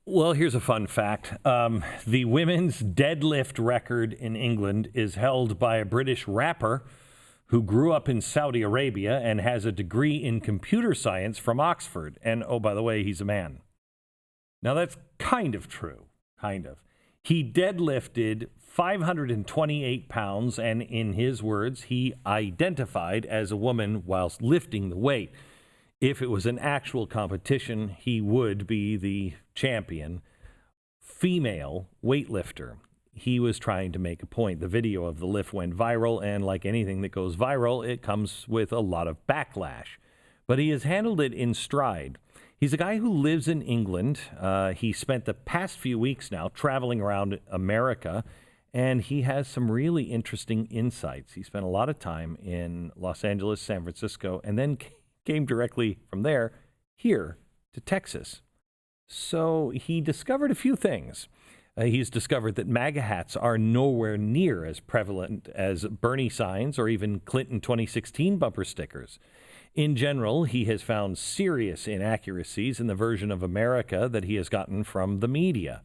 Well, here's a fun fact. The women's deadlift record in England is held by a British rapper who grew up in Saudi Arabia and has a degree in computer science from Oxford. And, oh, by the way, he's a man. Now, that's kind of true. Kind of. He deadlifted 528 pounds, and in his words, he identified as a woman whilst lifting the weight. If it was an actual competition, he would be the champion female weightlifter. He was trying to make a point. The video of the lift went viral, and like anything that goes viral, it comes with a lot of backlash. But he has handled it in stride. He's a guy who lives in England. He spent the past few weeks now traveling around America, and he has some really interesting insights. He spent a lot of time in Los Angeles, San Francisco, and then came directly from there here to Texas. So he discovered a few things. He's discovered that MAGA hats are nowhere near as prevalent as Bernie signs or even Clinton 2016 bumper stickers. In general, he has found serious inaccuracies in the version of America that he has gotten from the media.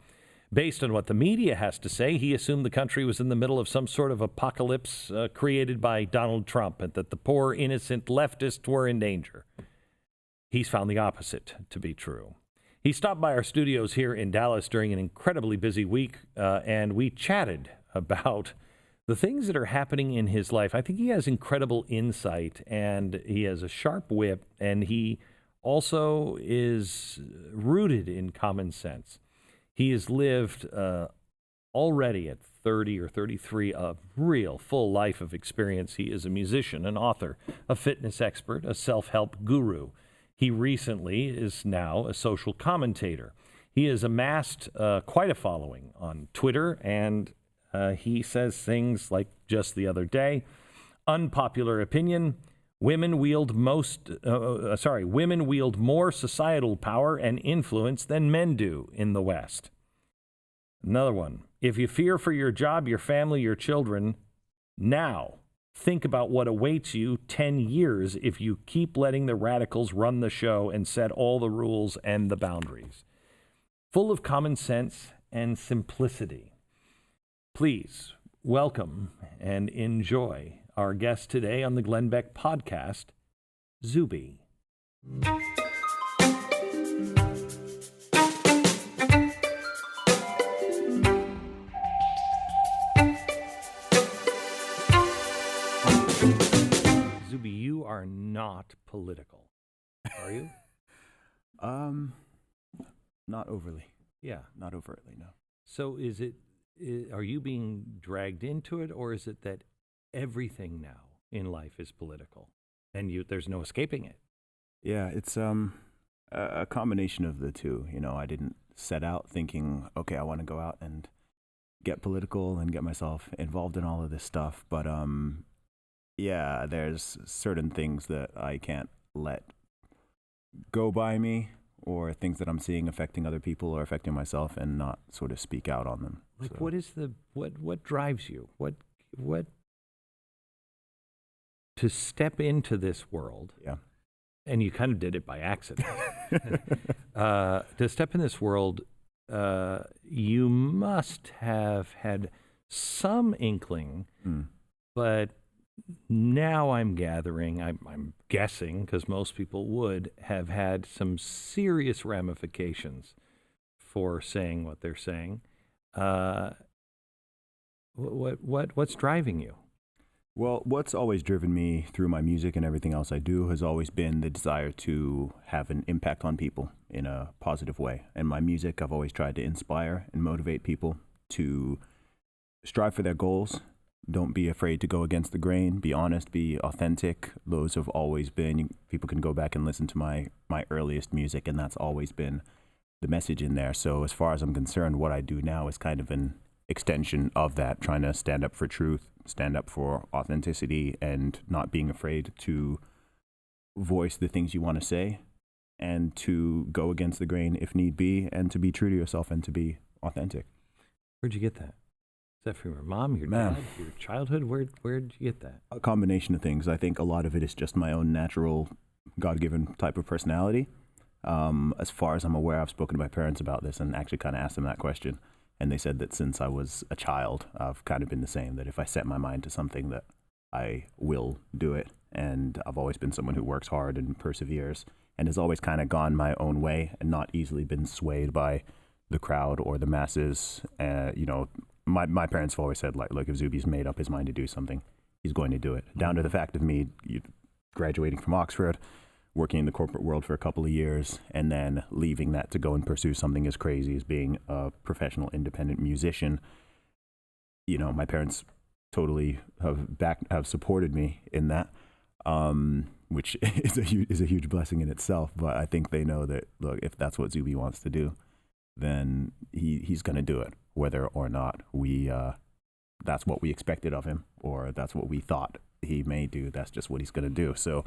Based on what the media has to say, he assumed the country was in the middle of some sort of apocalypse created by Donald Trump and that the poor, innocent leftists were in danger. He's found the opposite to be true. He stopped by our studios here in Dallas during an incredibly busy week, and we chatted about the things that are happening in his life. I think he has incredible insight, and he has a sharp wit, and he also is rooted in common sense. He has lived already at 30 or 33 a real full life of experience. He is a musician, an author, a fitness expert, a self-help guru. He recently is now a social commentator. He has amassed quite a following on Twitter, and he says things like just the other day, unpopular opinion, women wield more societal power and influence than men do in the West. Another one, if you fear for your job, your family, your children, now think about what awaits you 10 years if you keep letting the radicals run the show and set all the rules and the boundaries. Full of common sense and simplicity. Please welcome and enjoy our guest today on the Glenn Beck podcast, Zuby. Zuby, you are not political, are you? Not overly. Yeah. Not overtly, no. So are you being dragged into it, or is it that everything now in life is political and there's no escaping it? Yeah, it's a combination of the two. You know, I didn't set out thinking, okay, I want to go out and get political and get myself involved in all of this stuff. But yeah, there's certain things that I can't let go by me, or things that I'm seeing affecting other people or affecting myself, and not sort of speak out on them. Like, So, what is what drives you? What to step into this world? yeah. And you kind of did it by accident. To step in this world, you must have had some inkling, but now I'm gathering, I'm guessing, because most people would have had some serious ramifications for saying what they're saying. What's driving you? Well, what's always driven me through my music and everything else I do has always been the desire to have an impact on people in a positive way. In my music, I've always tried to inspire and motivate people to strive for their goals. Don't be afraid to go against the grain. Be honest, be authentic. Those have always been, people can go back and listen to my earliest music, and that's always been the message in there. So as far as I'm concerned, what I do now is kind of an extension of that, trying to stand up for truth, stand up for authenticity, and not being afraid to voice the things you want to say, and to go against the grain if need be, and to be true to yourself and to be authentic. Where'd you get that? Is that from your mom, your Man. dad, your childhood? Where'd you get that? A combination of things. I think a lot of it is just my own natural, God-given type of personality. As far as I'm aware, I've spoken to my parents about this and actually kind of asked them that question. And they said that since I was a child, I've kind of been the same, that if I set my mind to something, that I will do it. And I've always been someone who works hard and perseveres and has always kind of gone my own way and not easily been swayed by the crowd or the masses. My parents have always said, like, look, if Zuby's made up his mind to do something, he's going to do it. Down to the fact of me graduating from Oxford, working in the corporate world for a couple of years, and then leaving that to go and pursue something as crazy as being a professional independent musician. My parents totally have supported me in that, which is a huge blessing in itself. But I think they know that, look, if that's what Zuby wants to do, then he's going to do it, whether or not that's what we expected of him, or that's what we thought he may do. That's just what he's going to do. So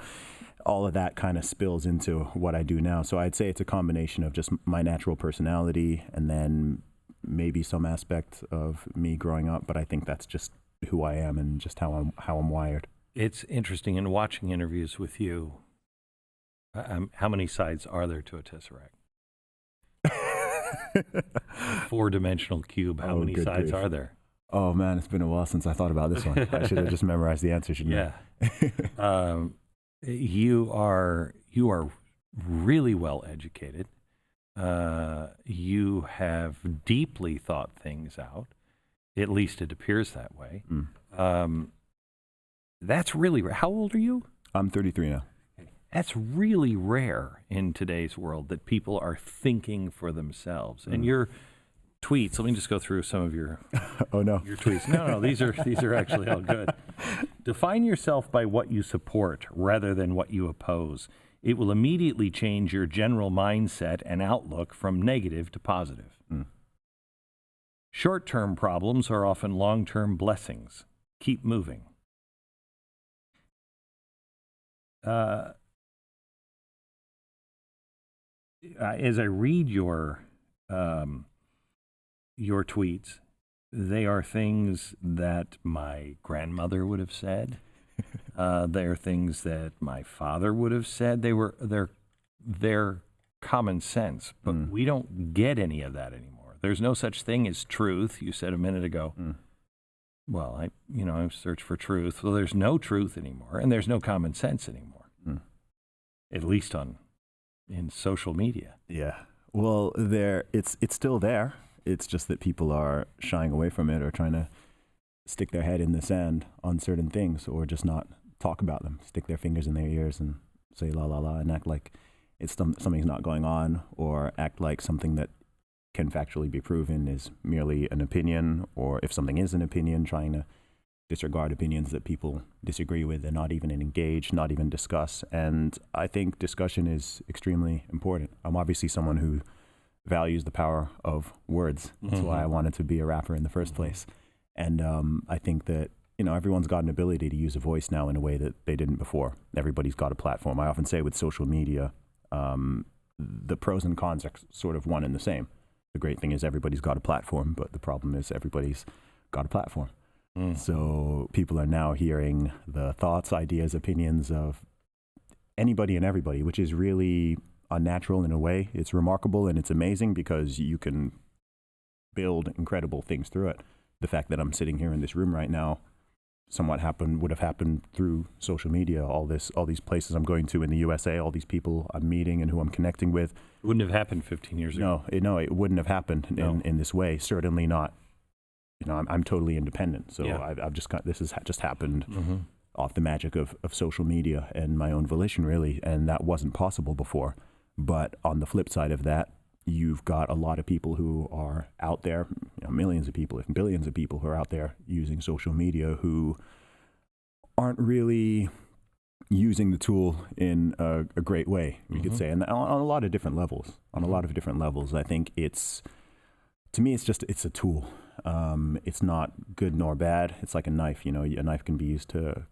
all of that kind of spills into what I do now. So I'd say it's a combination of just my natural personality and then maybe some aspect of me growing up, but I think that's just who I am and just how I'm wired. It's interesting in watching interviews with you. How many sides are there to a tesseract? Four-dimensional cube. How many sides are there? Oh man, it's been a while since I thought about this one. I should have just memorized the answer, shouldn't I? You are really well educated. You have deeply thought things out. At least it appears that way. That's really rare. How old are you? I'm 33 now. That's really rare in today's world, that people are thinking for themselves. And your tweets, let me just go through some of your your tweets. No, these are actually all good. Define yourself by what you support rather than what you oppose. It will immediately change your general mindset and outlook from negative to positive. Short-term problems are often long-term blessings. Keep moving. As I read your tweets, they are things that my grandmother would have said. They are things that my father would have said. They're common sense, but we don't get any of that anymore. There's no such thing as truth. You said a minute ago. Well, I search for truth. Well, there's no truth anymore, and there's no common sense anymore. At least in social media. Yeah. Well, it's still there. It's just that people are shying away from it or trying to stick their head in the sand on certain things, or just not talk about them, stick their fingers in their ears and say la la la and act like it's something's not going on, or act like something that can factually be proven is merely an opinion, or if something is an opinion, trying to disregard opinions that people disagree with and not even engage, not even discuss. And I think discussion is extremely important. I'm obviously someone who values the power of words. That's why I wanted to be a rapper in the first place. And I think that, everyone's got an ability to use a voice now in a way that they didn't before. Everybody's got a platform. I often say with social media, the pros and cons are sort of one and the same. The great thing is everybody's got a platform, but the problem is everybody's got a platform. So people are now hearing the thoughts, ideas, opinions of anybody and everybody, which is really unnatural in a way. It's remarkable and it's amazing because you can build incredible things through it. The fact that I'm sitting here in this room right now would have happened through social media. All these places I'm going to in the USA, all these people I'm meeting and who I'm connecting with. It wouldn't have happened 15 years ago. No, it wouldn't have happened in this way. Certainly not. I'm totally independent. So this has just happened off the magic of social media and my own volition, really. And that wasn't possible before. But on the flip side of that, you've got a lot of people who are out there, millions of people, if billions of people who are out there using social media who aren't really using the tool in a great way, we could say, and on a lot of different levels. I think to me, it's a tool. It's not good nor bad. It's like a knife. A knife can be used to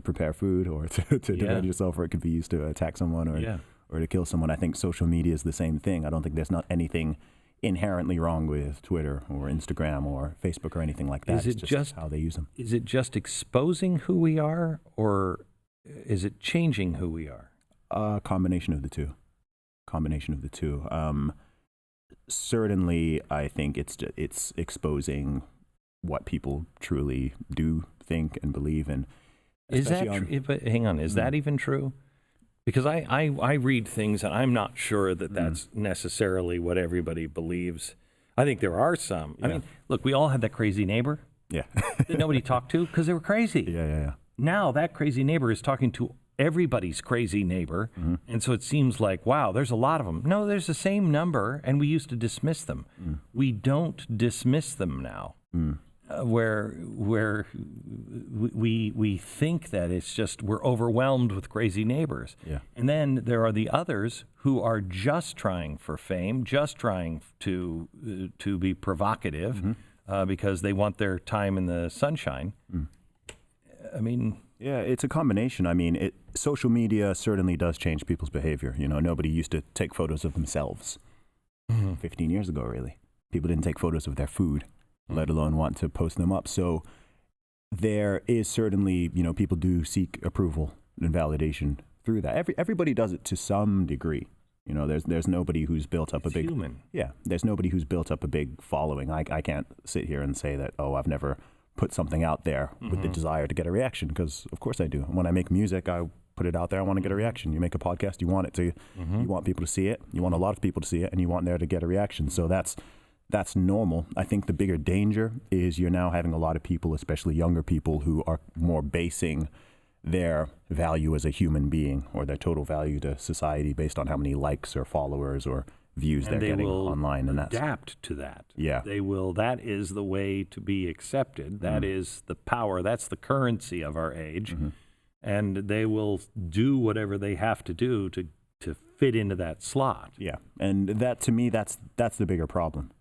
prepare food or to defend yourself, or it could be used to attack someone or to kill someone. I think social media is the same thing. I don't think there's not anything inherently wrong with Twitter or Instagram or Facebook or anything like that. It's just how they use them. Is it just exposing who we are, or is it changing who we are? A combination of the two. combination of the two. Certainly, I think it's exposing what people truly do think and believe in. Is that true? But hang on, is that even true? Because I read things and I'm not sure that that's necessarily what everybody believes. I think there are some. I mean, look, we all had that crazy neighbor. Yeah. That nobody talked to because they were crazy. Yeah. Now that crazy neighbor is talking to everybody's crazy neighbor. And so it seems like, wow, there's a lot of them. No, there's the same number, and we used to dismiss them. We don't dismiss them now. Where we think that it's just we're overwhelmed with crazy neighbors. Yeah. And then there are the others who are just trying for fame, just trying to be provocative because they want their time in the sunshine. I mean... Yeah, it's a combination. I mean, social media certainly does change people's behavior. You know, nobody used to take photos of themselves 15 years ago, really. People didn't take photos of their food, let alone want to post them up. So there is certainly, you know, people do seek approval and validation through that. Everybody does it to some degree. You know, there's nobody who's built up a big... human. Yeah, there's nobody who's built up a big following. I can't sit here and say that, oh, I've never put something out there with the desire to get a reaction, because of course I do. When I make music, I put it out there, I want to get a reaction. You make a podcast, you want it to, you want people to see it, you want a lot of people to see it, and you want there to get a reaction. So that's normal. I think the bigger danger is you're now having a lot of people, especially younger people, who are more basing their value as a human being or their total value to society based on how many likes or followers or views they're getting online, and that's adapt to that. Yeah, they will. That is the way to be accepted. That is the power. That's the currency of our age, and they will do whatever they have to do to fit into that slot. Yeah, and that, to me, that's the bigger problem.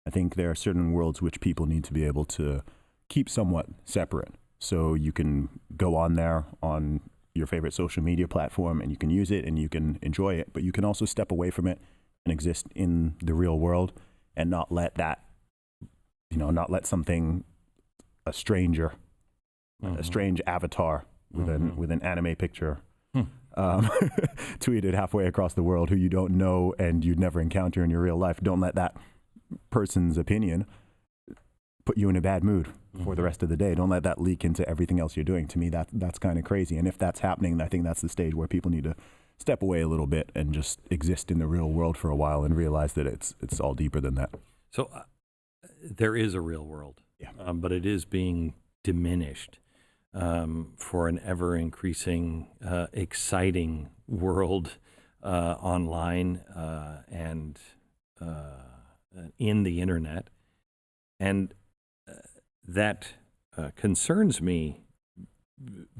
I think there are certain worlds which people need to be able to keep somewhat separate. So you can go on there on your favorite social media platform and you can use it and you can enjoy it, but you can also step away from it and exist in the real world and not let that, you know, not let something, a stranger, a strange avatar with an anime picture tweeted halfway across the world who you don't know and you'd never encounter in your real life. Don't let that person's opinion put you in a bad mood for the rest of the day. Don't let that leak into everything else you're doing. To me, that's kind of crazy. And if that's happening, I think that's the stage where people need to step away a little bit and just exist in the real world for a while and realize that it's all deeper than that. So there is a real world, but it is being diminished for an ever-increasing, exciting world online and in the internet. And that concerns me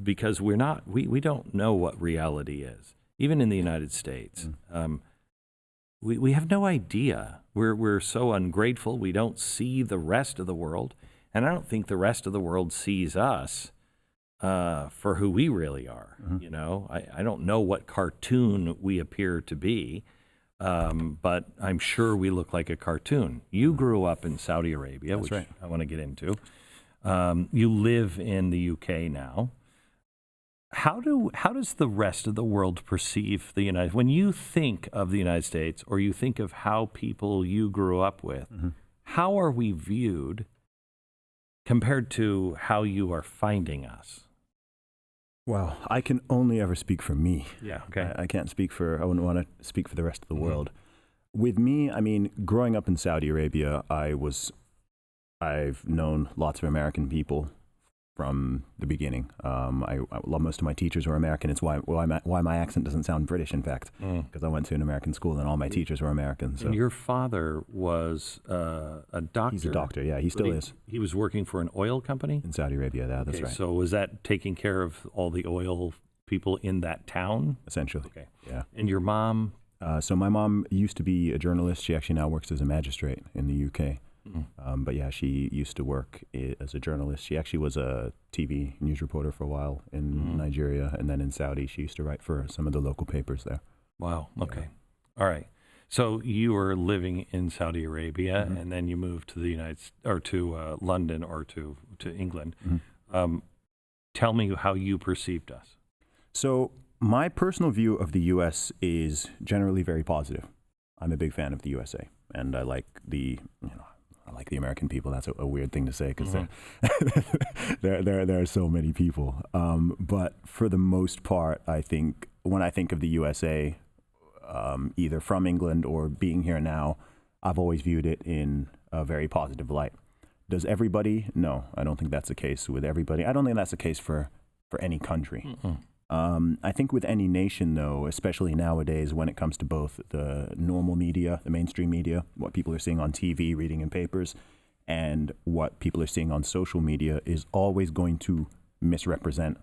because we don't know what reality is. Even in the United States, we have no idea. We're so ungrateful. We don't see the rest of the world, and I don't think the rest of the world sees us for who we really are. You know, I don't know what cartoon we appear to be, but I'm sure we look like a cartoon. You grew up in Saudi Arabia, which I want to get into. You live in the UK now. How does the rest of the world perceive the United States? When you think of the United States, or you think of how people you grew up with, how are we viewed compared to how you are finding us? Well, I can only ever speak for me. Yeah, okay. I can't speak for, I wouldn't want to speak for the rest of the world. With me, I mean, growing up in Saudi Arabia, I've known lots of American people from the beginning. Most of my teachers were American. It's why my accent doesn't sound British, in fact, because I went to an American school and all my teachers were American. So. And your father was a doctor. He's a doctor, yeah. He still is. He was working for an oil company? In Saudi Arabia, that's right. So was that taking care of all the oil people in that town? Essentially, okay. Yeah. And your mom? So my mom used to be a journalist. She actually now works as a magistrate in the UK. But yeah, she used to work as a journalist. She actually was a TV news reporter for a while in Nigeria, and then in Saudi, she used to write for some of the local papers there. Wow. Okay. Yeah. All right. So you were living in Saudi Arabia, and then you moved to to London or to England. Tell me how you perceived us. So my personal view of the U.S. is generally very positive. I'm a big fan of the USA, and I like I like the American people. That's a weird thing to say because there are so many people. But for the most part, I think when I think of the USA, either from England or being here now, I've always viewed it in a very positive light. Does everybody? No, I don't think that's the case with everybody. I don't think that's the case for any country. I think with any nation, though, especially nowadays when it comes to both the normal media, the mainstream media, what people are seeing on TV, reading in papers, and what people are seeing on social media is always going to misrepresent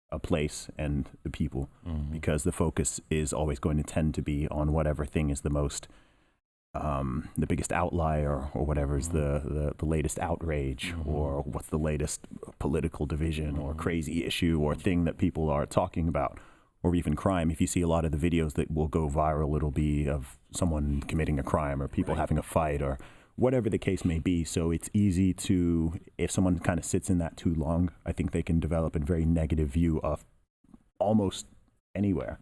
a place and the people, because the focus is always going to tend to be on whatever thing is the most the biggest outlier, or whatever is the latest outrage, or what's the latest political division or crazy issue or thing that people are talking about, or even crime. If you see a lot of the videos that will go viral, it'll be of someone committing a crime or people having a fight or whatever the case may be. So it's easy to, if someone kind of sits in that too long, I think they can develop a very negative view of almost anywhere.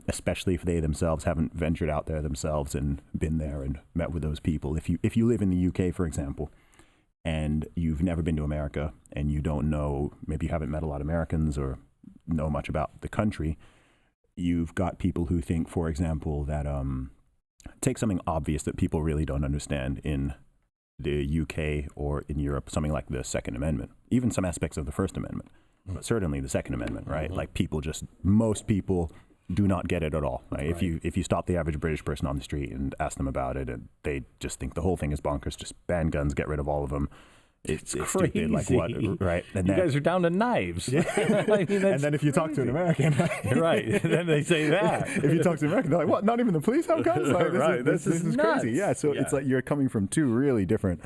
Especially if they themselves haven't ventured out there themselves and been there and met with those people. If you live in the UK, for example, and you've never been to America and you don't know, maybe you haven't met a lot of Americans or know much about the country, you've got people who think, for example, that take something obvious that people really don't understand in the UK or in Europe, something like the Second Amendment, even some aspects of the First Amendment, but certainly the Second Amendment, right? Like most people do not get it at all. Right? If you stop the average British person on the street and ask them about it, and they just think the whole thing is bonkers. Just ban guns, get rid of all of them. It's crazy. Stupid. Like what? Right? And you guys are down to knives. Yeah. I mean, and then if you talk to an American, right? Then they say that. If you talk to an American, they're like, "What? Not even the police have guns?" Like, this is crazy. Yeah. So it's like you're coming from two really different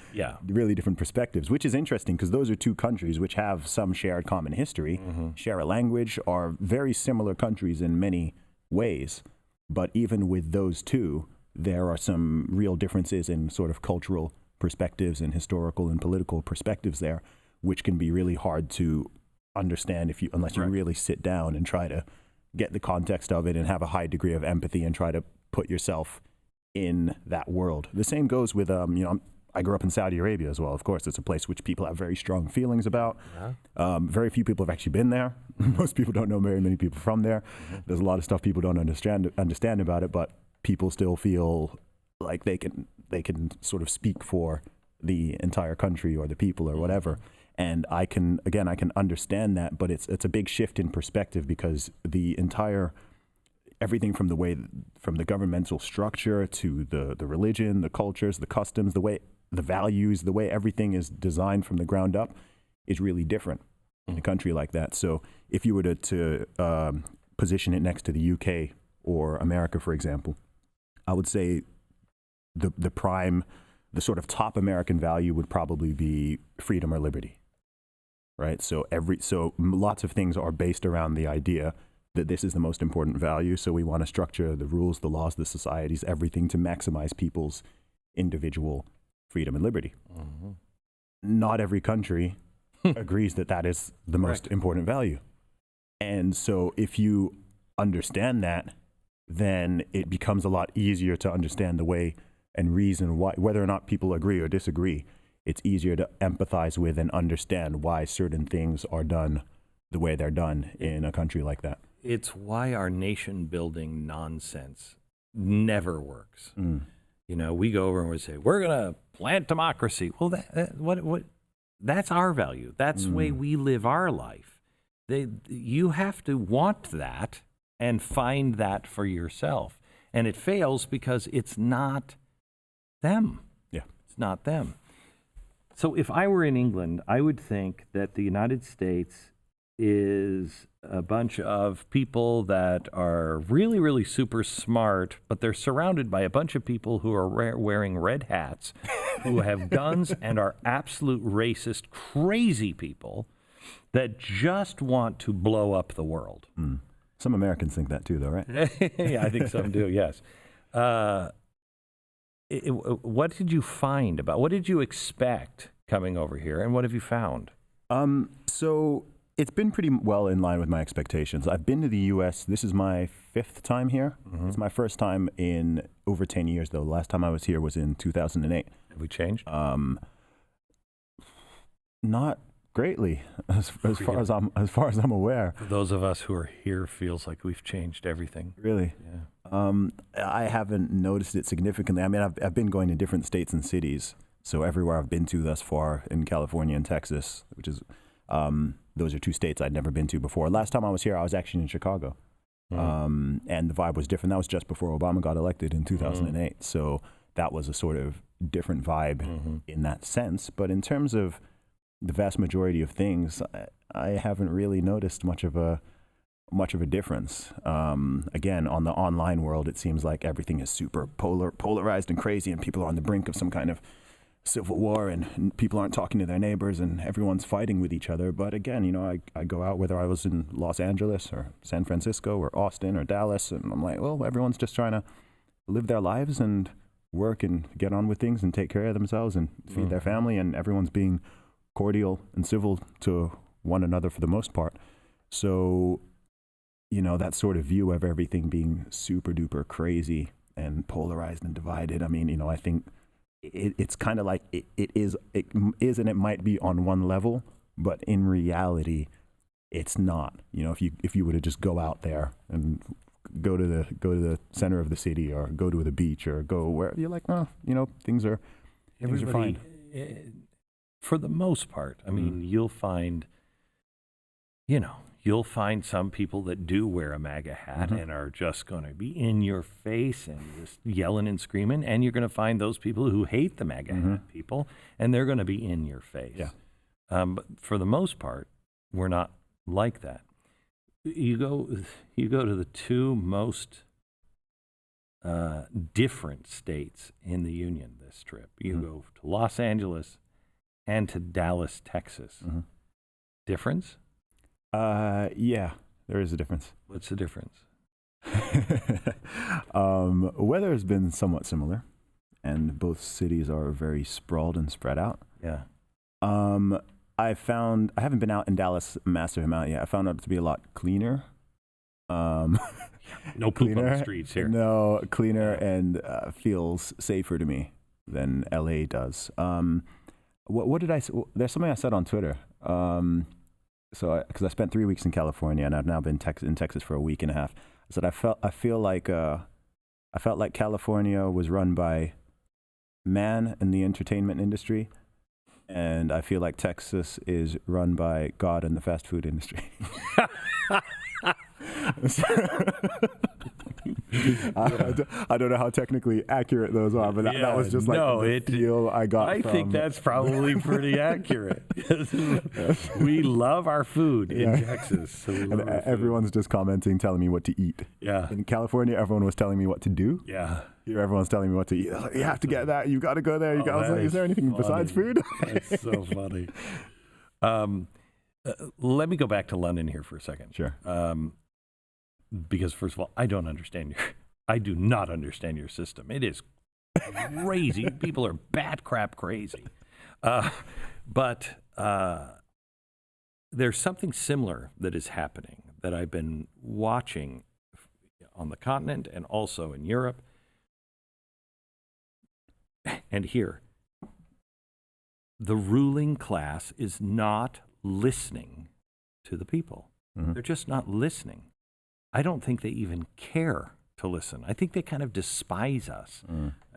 perspectives, which is interesting because those are two countries which have some shared common history, share a language, are very similar countries in many ways. But even with those two, there are some real differences in sort of cultural perspectives and historical and political perspectives there, which can be really hard to understand unless you really sit down and try to get the context of it and have a high degree of empathy and try to put yourself in that world. The same goes with I grew up in Saudi Arabia as well. Of course, it's a place which people have very strong feelings about. Very few people have actually been there. Most people don't know very many people from there. There's a lot of stuff people don't understand about it, but people still feel like they can sort of speak for the entire country or the people or whatever. And I can understand that, but it's a big shift in perspective because everything from the governmental structure to the religion, the cultures, the customs, the values, the way everything is designed from the ground up is really different in a country like that. So if you were to position it next to the UK or America, for example, I would say the sort of top American value would probably be freedom or liberty, right? So lots of things are based around the idea that this is the most important value. So we want to structure the rules, the laws, the societies, everything to maximize people's individual freedom and liberty. Not every country agrees that is the most important value. And so if you understand that, then it becomes a lot easier to understand the way and reason why, whether or not people agree or disagree. It's easier to empathize with and understand why certain things are done the way they're done in a country like that. It's why our nation building nonsense never works. We go over and we say, we're going to plant democracy. Well, that's our value. That's the way we live our life. You have to want that and find that for yourself. And it fails because it's not them. Yeah. It's not them. So if I were in England, I would think that the United States is a bunch of people that are really, really super smart, but they're surrounded by a bunch of people who are wearing red hats, who have guns and are absolute racist, crazy people that just want to blow up the world. Some Americans think that too, though, right? Yeah, I think some do, yes. What did you find what did you expect coming over here, and what have you found? So It's been pretty well in line with my expectations. I've been to the U.S. This is my 5th time here. It's my first time in over 10 years, though. The last time I was here was in 2008. Have we changed? Not greatly, as far as I'm aware. For those of us who are here, feels like we've changed everything. Really? Yeah. I haven't noticed it significantly. I mean, I've been going to different states and cities. So everywhere I've been to thus far in California and Texas, which is those are 2 states I'd never been to before. Last time I was here, I was actually in Chicago, and the vibe was different. That was just before Obama got elected in 2008. So that was a sort of different vibe in that sense. But in terms of the vast majority of things, I haven't really noticed much of a difference. Again, on the online world, it seems like everything is super polarized and crazy, and people are on the brink of some kind of civil war, and people aren't talking to their neighbors, and everyone's fighting with each other. But again, you know, I go out, whether I was in Los Angeles or San Francisco or Austin or Dallas, and I'm like, well, everyone's just trying to live their lives and work and get on with things and take care of themselves and feed their family, and everyone's being cordial and civil to one another for the most part. So, you know, that sort of view of everything being super duper crazy and polarized and divided, I mean, you know, I think it's kind of like it is and it might be on one level, but in reality, it's not. You know, if you were to just go out there and go to the center of the city or go to the beach or go where, you're like, oh, you know, things are fine. For the most part, I mean, you'll find some people that do wear a MAGA hat and are just going to be in your face and just yelling and screaming. And you're going to find those people who hate the MAGA hat people, and they're going to be in your face. Yeah. But for the most part, we're not like that. You go to the 2 most different states in the union this trip. You go to Los Angeles and to Dallas, Texas. Difference? Yeah, there is a difference. What's the difference? Weather has been somewhat similar, and both cities are very sprawled and spread out. Yeah. I haven't been out in Dallas a massive amount yet. I found it to be a lot cleaner. No poop on the streets here. No, cleaner and feels safer to me than LA does. What did I say? There's something I said on Twitter. Because I spent 3 weeks in California, and I've now been in Texas for a week and a half. I said I felt like California was run by man in the entertainment industry, and I feel like Texas is run by God in the fast food industry. I don't know how technically accurate those are, but that was just like the feel I got. I think that's probably pretty accurate. We love our food in Texas. So everyone's just commenting, telling me what to eat. Yeah. In California, everyone was telling me what to do. Yeah. Here, everyone's telling me what to eat. Like, you have to get that. You got to go there. I was like, is there anything besides food? That's so funny. Let me go back to London here for a second. Sure. Because first of all, I do not understand your system. It is crazy. People are bat crap crazy. But there's something similar that is happening that I've been watching on the continent and also in Europe and here. The ruling class is not listening to the people. They're just not listening. I don't think they even care to listen. I think they kind of despise us.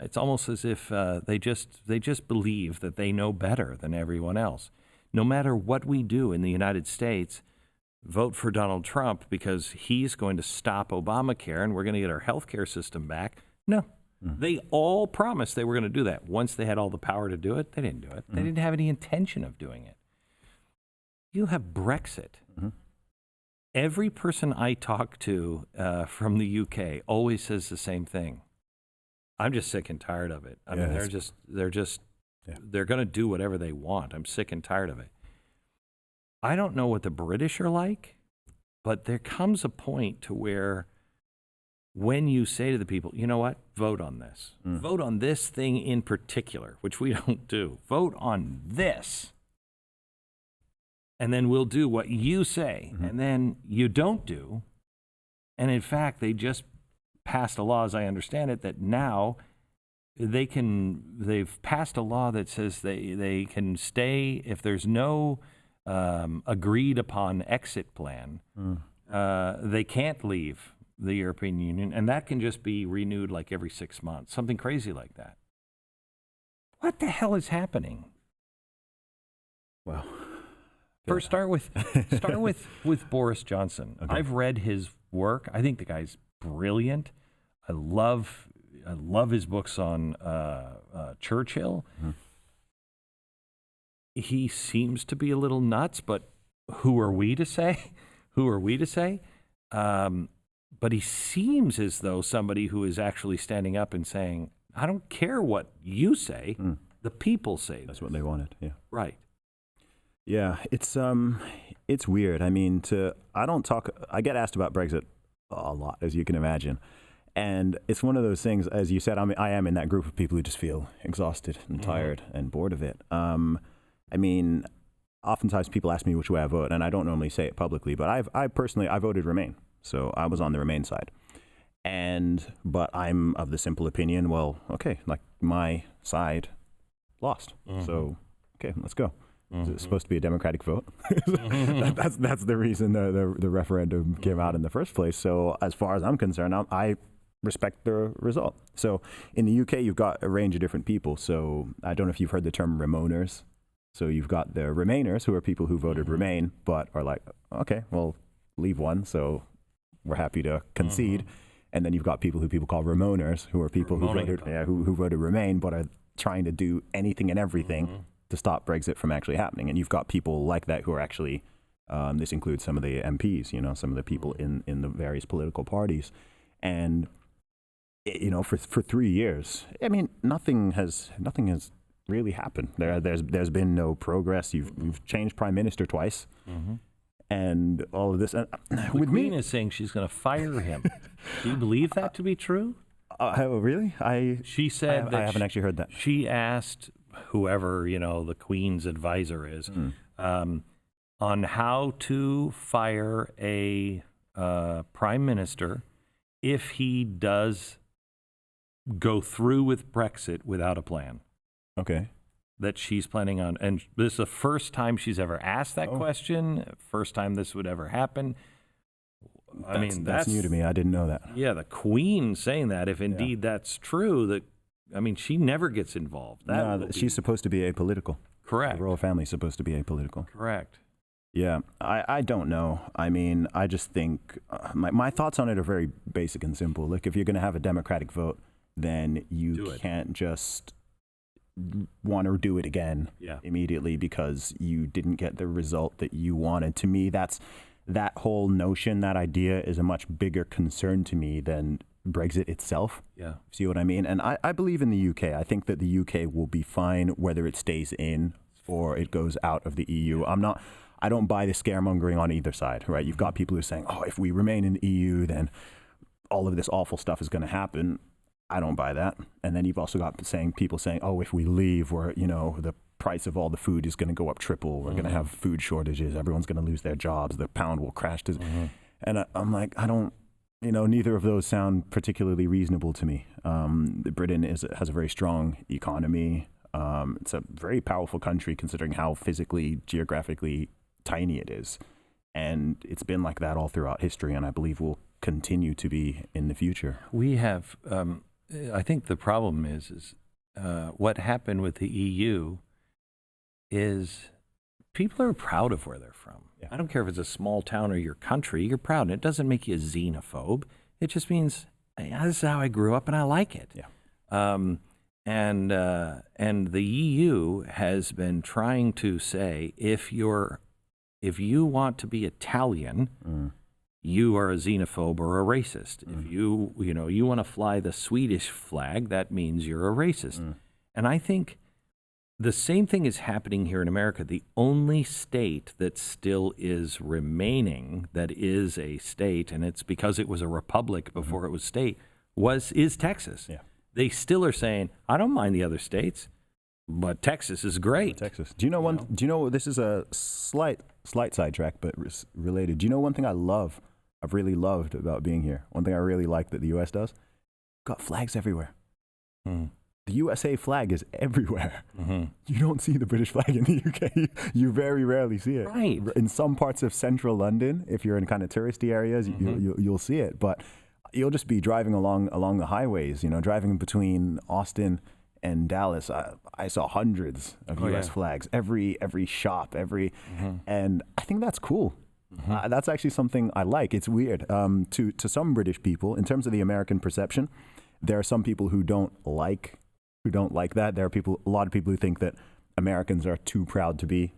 It's almost as if they just believe that they know better than everyone else. No matter what we do in the United States, vote for Donald Trump because he's going to stop Obamacare and we're going to get our health care system back. No. They all promised they were going to do that. Once they had all the power to do it, they didn't do it. They didn't have any intention of doing it. You have Brexit. Every person I talk to from the UK always says the same thing. I'm just sick and tired of it. I mean, they're going to do whatever they want. I'm sick and tired of it. I don't know what the British are like, but there comes a point to where when you say to the people, you know what, vote on this. Vote on this thing in particular, which we don't do. Vote on this. and then we'll do what you say, and then you don't do. And in fact, they just passed a law, as I understand it, that now they've passed a law that says they can stay if there's no agreed upon exit plan. They can't leave the European Union, and that can just be renewed like every 6 months, something crazy like that. What the hell is happening? Well, first start with Boris Johnson. Okay. I've read his work. I think the guy's brilliant. I love his books on Churchill. He seems to be a little nuts, but who are we to say? Who are we to say? But he seems as though somebody who is actually standing up and saying, I don't care what you say, the people say that's what they wanted. Yeah. Right. Yeah, it's weird. I mean, I get asked about Brexit a lot, as you can imagine. And it's one of those things, as you said, I am in that group of people who just feel exhausted and tired and bored of it. I mean, oftentimes people ask me which way I vote, and I don't normally say it publicly, but I personally voted Remain. So I was on the Remain side. But I'm of the simple opinion, well, okay, like my side lost. So, okay, let's go. Is it supposed to be a democratic vote? That's the reason the referendum came out in the first place. So as far as I'm concerned, I respect the result. So in the UK, you've got a range of different people. So I don't know if you've heard the term Remoaners. So you've got the Remainers, who are people who voted Remain, but are like, okay, well, leave one. So we're happy to concede. And then you've got people call Remoaners, who are people who voted Remain, but are trying to do anything and everything to stop Brexit from actually happening. And you've got people like that who are actually, this includes some of the MPs, some of the people in the various political parties. And, for 3 years, I mean, nothing has really happened. There's been no progress. You've changed prime minister twice. And all of this. The Queen is saying she's going to fire him. Do you believe that to be true? Really? She said I haven't actually heard that. She asked whoever, the Queen's advisor is, on how to fire a prime minister if he does go through with Brexit without a plan. Okay. That she's planning on. And this is the first time she's ever asked that question, first time this would ever happen. That's new to me. I didn't know that. Yeah, the Queen saying that, if indeed that's true, she never gets involved. She's supposed to be apolitical. Correct. The royal family is supposed to be apolitical. Correct. Yeah, I don't know. I mean, I just think my thoughts on it are very basic and simple. Like, if you're going to have a democratic vote, then you can't just want to do it again immediately because you didn't get the result that you wanted. To me, that whole notion, that idea is a much bigger concern to me than Brexit itself. Yeah. See what I mean? And I believe in the UK. I think that the UK will be fine whether it stays in or it goes out of the EU. I don't buy the scaremongering on either side, right? You've got people who are saying, oh, if we remain in the EU, then all of this awful stuff is going to happen. I don't buy that. And then you've also got people saying, oh, if we leave, the price of all the food is going to go up triple. We're going to have food shortages. Everyone's going to lose their jobs. The pound will crash. And I'm like, I don't, neither of those sound particularly reasonable to me. Britain has a very strong economy. It's a very powerful country considering how physically, geographically tiny it is. And it's been like that all throughout history, and I believe will continue to be in the future. We have, I think the problem is what happened with the EU is people are proud of where they're from. Yeah. I don't care if it's a small town or your country, you're proud. And it doesn't make you a xenophobe. It just means, hey, this is how I grew up and I like it. Yeah. And the EU has been trying to say, if you want to be Italian, you are a xenophobe or a racist. If you want to fly the Swedish flag, that means you're a racist. And I think the same thing is happening here in America. The only state that still is remaining, that is a state, and it's because it was a republic before it was state, is Texas. Yeah. They still are saying, I don't mind the other states. But Texas is great. Texas. Do you know one? Do you know this is a slight sidetrack, but related? Do you know one thing I've really loved about being here? One thing I really like that the U.S. does? Got flags everywhere. Mm. The USA flag is everywhere. Mm-hmm. You don't see the British flag in the UK. You very rarely see it. Right. In some parts of central London, if you're in kind of touristy areas, you'll see it. But you'll just be driving along the highways, driving between Austin and Dallas. I saw hundreds of US flags, every shop, and I think that's cool. Mm-hmm. That's actually something I like. It's weird. To some British people, in terms of the American perception, there are some people who don't like that. There are a lot of people who think that Americans are too proud to be.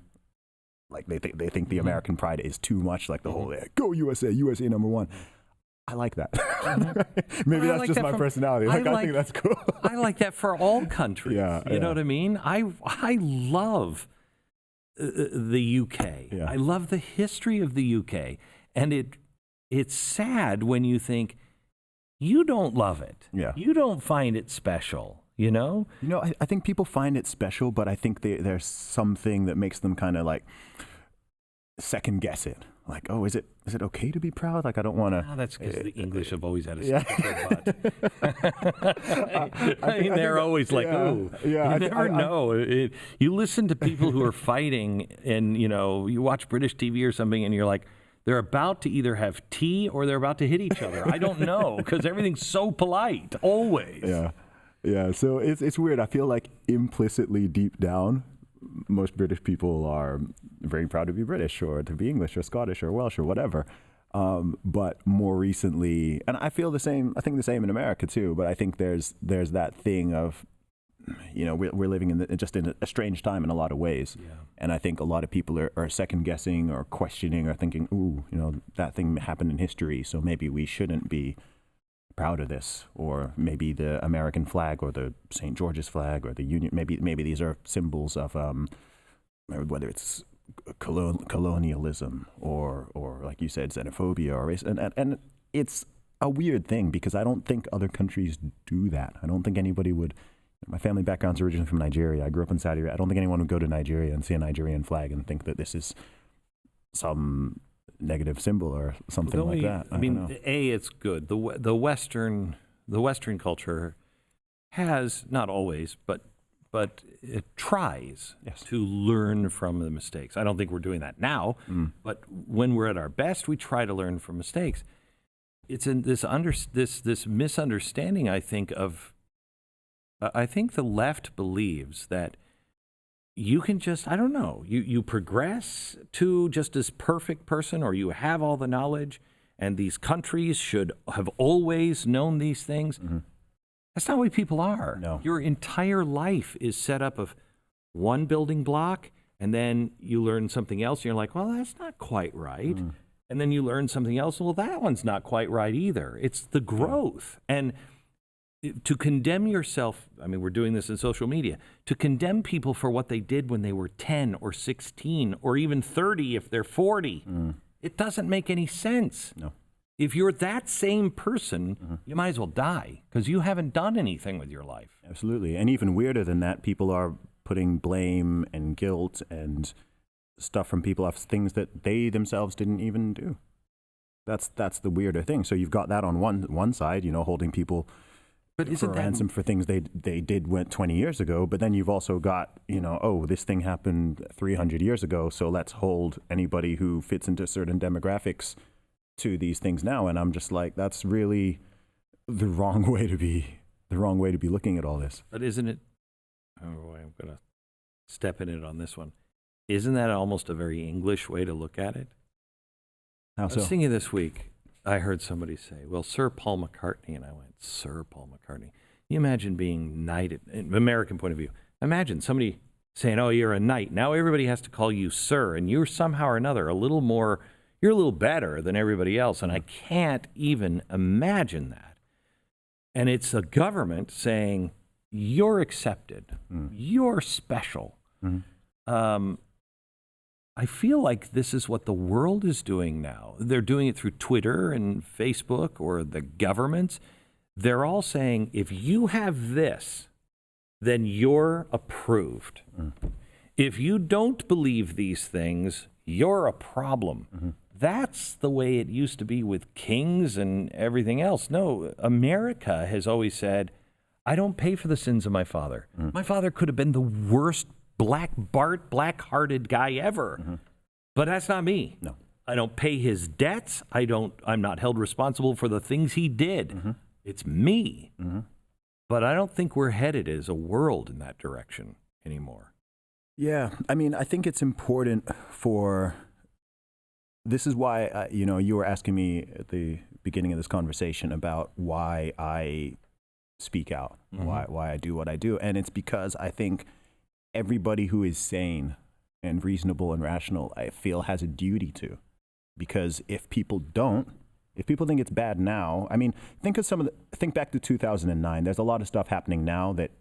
Like they think the American pride is too much, like the whole go USA, USA number one. I like that. Maybe that's just my personality. I think that's cool. I like that for all countries. You know what I mean? I love the UK. Yeah. I love the history of the UK, and it's sad when you think you don't love it. Yeah. You don't find it special. I think people find it special, but I think there's something that makes them kind of like second guess it. Like, oh, is it okay to be proud? Like, I don't want to. Oh, that's because the English have always had a stick up their butt. I mean, they're always like, oh, you never know. You listen to people who are fighting, and you watch British TV or something, and you're like, they're about to either have tea or they're about to hit each other. I don't know, because everything's so polite, always. Yeah. So it's weird. I feel like implicitly deep down, most British people are very proud to be British or to be English or Scottish or Welsh or whatever. But more recently, and I feel the same. I think the same in America too. But I think there's that thing of, we're living in a strange time in a lot of ways. Yeah. And I think a lot of people are second guessing or questioning or thinking, ooh, that thing happened in history, so maybe we shouldn't be proud of this, or maybe the American flag or the St. George's flag or the Union. Maybe these are symbols of whether it's colonialism or like you said, xenophobia or race. And it's a weird thing because I don't think other countries do that. I don't think anybody would. My family background's originally from Nigeria. I grew up in Saudi Arabia. I don't think anyone would go to Nigeria and see a Nigerian flag and think that this is some negative symbol or something like that. I mean, it's good. The Western culture has, not always, but it tries to learn from the mistakes. I don't think we're doing that now, but when we're at our best, we try to learn from mistakes. It's in this misunderstanding, I think, I think the left believes that you can just, I don't know, you progress to just this perfect person, or you have all the knowledge, and these countries should have always known these things. Mm-hmm. That's not the way people are. No. Your entire life is set up of one building block, and then you learn something else, and you're like, well, that's not quite right. Mm. And then you learn something else, well, that one's not quite right either. It's the growth. Yeah. And to condemn yourself, I mean, we're doing this in social media, to condemn people for what they did when they were 10 or 16 or even 30 if they're 40, it doesn't make any sense. No. If you're that same person, you might as well die because you haven't done anything with your life. Absolutely. And even weirder than that, people are putting blame and guilt and stuff from people off things that they themselves didn't even do. That's the weirder thing. So you've got that on one side, holding people for ransom for things they did 20 years ago, but then you've also got, this thing happened 300 years ago, so let's hold anybody who fits into certain demographics to these things now. And I'm just like, that's really the wrong way to be looking at all this. But isn't it, I'm going to step in it on this one. Isn't that almost a very English way to look at it? How so? I was thinking this week, I heard somebody say, well, Sir Paul McCartney, and I went, Sir Paul McCartney. Can you imagine being knighted, in American point of view? Imagine somebody saying, oh, you're a knight. Now everybody has to call you sir, and you're somehow or another you're a little better than everybody else, and I can't even imagine that. And it's a government saying, you're accepted, you're special. I feel like this is what the world is doing now. They're doing it through Twitter and Facebook or the governments. They're all saying, if you have this, then you're approved. If you don't believe these things, you're a problem. That's the way it used to be with kings and everything else. No, America has always said, I don't pay for the sins of my father. My father could have been the worst black-hearted guy ever. But that's not me. No. I don't pay his debts. I'm not held responsible for the things he did. It's me. But I don't think we're headed as a world in that direction anymore. Yeah, I mean, I think it's important this is why, you were asking me at the beginning of this conversation about why I speak out, why I do what I do. And it's because I think everybody who is sane and reasonable and rational, I feel, has a duty to. Because if people think it's bad now, I mean, think back to 2009. There's a lot of stuff happening now that